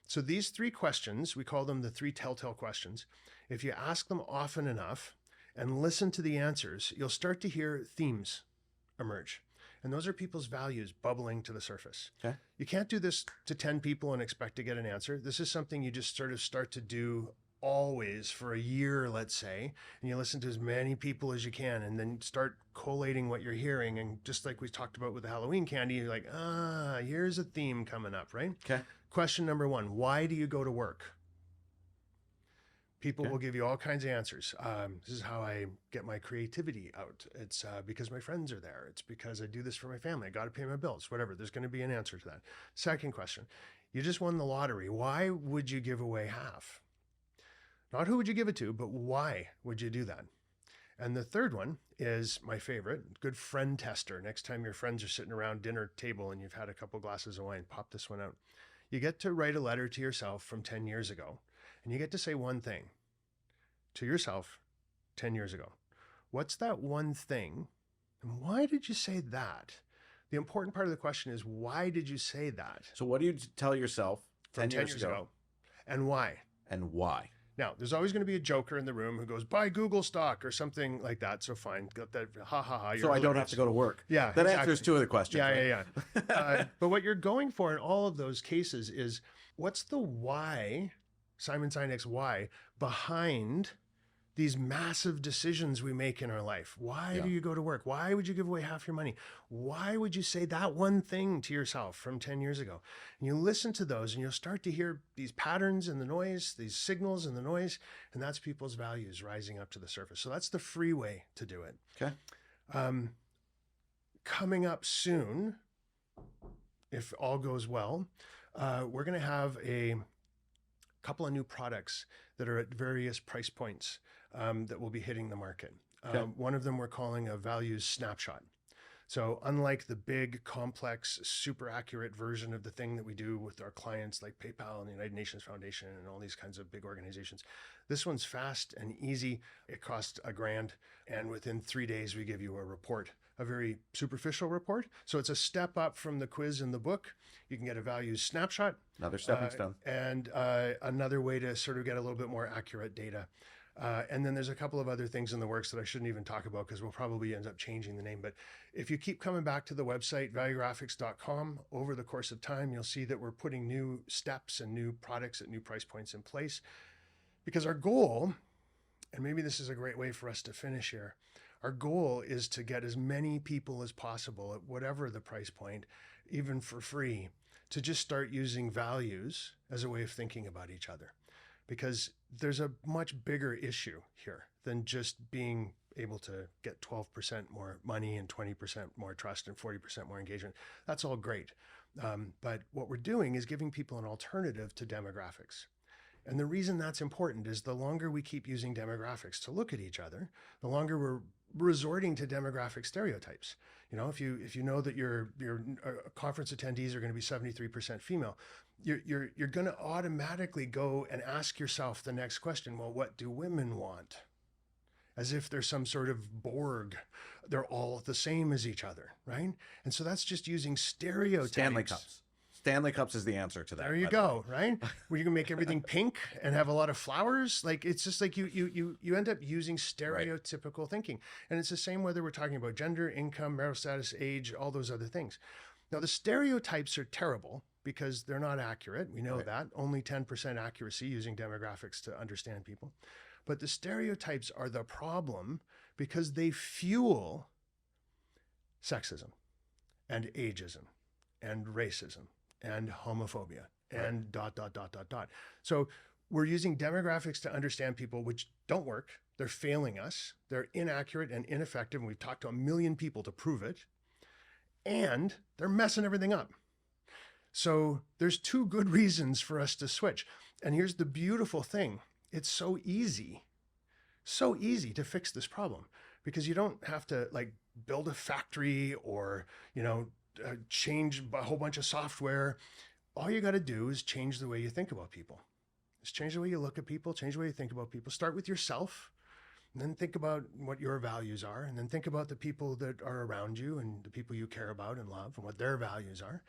So these 3 questions, we call them the 3 telltale questions. If you ask them often enough and listen to the answers, you'll start to hear themes emerge. And those are people's values bubbling to the surface. Okay. You can't do this to 10 people and expect to get an answer. This is something you just sort of start to do always for a year, let's say, and you listen to as many people as you can and then start collating what you're hearing. And just like we talked about with the Halloween candy, you're like, here's a theme coming up, right? Okay. Question number 1, why do you go to work? People will give you all kinds of answers. This is how I get my creativity out. It's because my friends are there. It's because I do this for my family. I got to pay my bills, whatever. There's going to be an answer to that. Second question, you just won the lottery. Why would you give away half? Not who would you give it to, but why would you do that? And the third one is my favorite, good friend tester. Next time your friends are sitting around dinner table and you've had a couple glasses of wine, pop this one out. You get to write a letter to yourself from 10 years ago, and you get to say one thing to yourself 10 years ago. What's that one thing? And why did you say that? The important part of the question is, why did you say that? So what do you tell yourself 10 years ago? And why? And why? Now, there's always going to be a joker in the room who goes, buy Google stock or something like that. So fine, got that, ha ha ha. So I don't have to go to work. Yeah, that exactly. answers 2 of the questions. Yeah. But what you're going for in all of those cases is, what's the why, Simon Sinek's why, behind these massive decisions we make in our life? Why do you go to work? Why would you give away half your money? Why would you say that one thing to yourself from 10 years ago? And you listen to those and you'll start to hear these patterns in the noise, these signals in the noise, and that's people's values rising up to the surface. So that's the free way to do it. Okay. Coming up soon, if all goes well, we're going to have a couple of new products that are at various price points that will be hitting the market. Okay. One of them we're calling a values snapshot. So unlike the big, complex, super accurate version of the thing that we do with our clients like PayPal and the United Nations Foundation and all these kinds of big organizations, this one's fast and easy. It costs $1,000. And within 3 days, we give you a report, a very superficial report. So it's a step up from the quiz in the book. You can get a values snapshot. Another stepping stone. And another way to sort of get a little bit more accurate data. And then there's a couple of other things in the works that I shouldn't even talk about because we'll probably end up changing the name. But if you keep coming back to the website, valuegraphics.com, over the course of time, you'll see that we're putting new steps and new products at new price points in place. Because our goal, and maybe this is a great way for us to finish here, our goal is to get as many people as possible at whatever the price point, even for free, to just start using values as a way of thinking about each other. Because there's a much bigger issue here than just being able to get 12% more money and 20% more trust and 40% more engagement. That's all great. But what we're doing is giving people an alternative to demographics. And the reason that's important is the longer we keep using demographics to look at each other, the longer we're resorting to demographic stereotypes. You know, if you know that your conference attendees are going to be 73% female, you're going to automatically go and ask yourself the next question, well, what do women want? As if they're some sort of Borg. They're all the same as each other, right? And so that's just using stereotypes. Stanley Cups. Stanley Cups is the answer to that. There you go, right? Where you can make everything pink and have a lot of flowers. Like, it's just like you end up using stereotypical thinking. And it's the same whether we're talking about gender, income, marital status, age, all those other things. Now, the stereotypes are terrible because they're not accurate. We know that. Only 10% accuracy using demographics to understand people. But the stereotypes are the problem because they fuel sexism and ageism and racism and homophobia and ... So we're using demographics to understand people, which don't work. They're failing us. They're inaccurate and ineffective. And we've talked to 1 million people to prove it. And they're messing everything up. So there's 2 good reasons for us to switch. And here's the beautiful thing. It's so easy to fix this problem because you don't have to like build a factory or, change a whole bunch of software. All you got to do is change the way you think about people. Just change the way you look at people, change the way you think about people. Start with yourself, and then think about what your values are, and then think about the people that are around you and the people you care about and love and what their values are.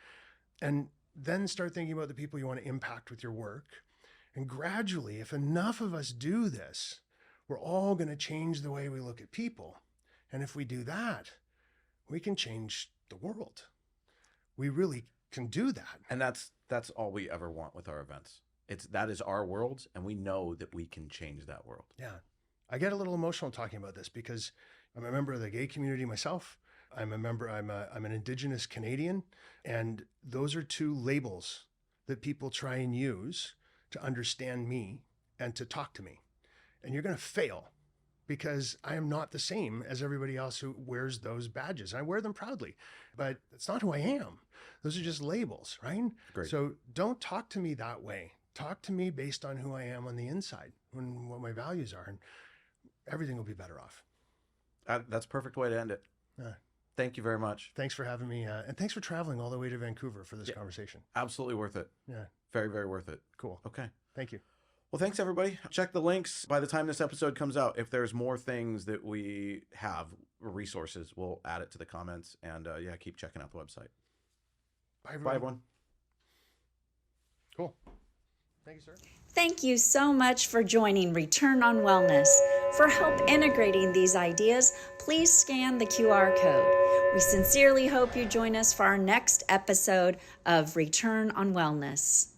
And then start thinking about the people you want to impact with your work. And gradually, if enough of us do this, we're all going to change the way we look at people. And if we do that, we can change the world. We really can do that. And that's all we ever want with our events. That is our world, and we know that we can change that world. Yeah. I get a little emotional talking about this because I'm a member of the gay community myself. I'm an Indigenous Canadian, and those are 2 labels that people try and use to understand me and to talk to me. And you're going to fail because I am not the same as everybody else who wears those badges. I wear them proudly, but that's not who I am. Those are just labels, right? Great. So don't talk to me that way. Talk to me based on who I am on the inside and what my values are, and everything will be better off. That's a perfect way to end it. Thank you very much. Thanks for having me. And thanks for traveling all the way to Vancouver for this conversation. Absolutely worth it. Yeah. Very, very worth it. Cool. Okay. Thank you. Well, thanks, everybody. Check the links by the time this episode comes out. If there's more things that we have, resources, we'll add it to the comments. And keep checking out the website. Bye, everyone. Bye, everyone. Cool. Thank you, sir. Thank you so much for joining Return on Wellness. For help integrating these ideas, please scan the QR code. We sincerely hope you join us for our next episode of Return on Wellness.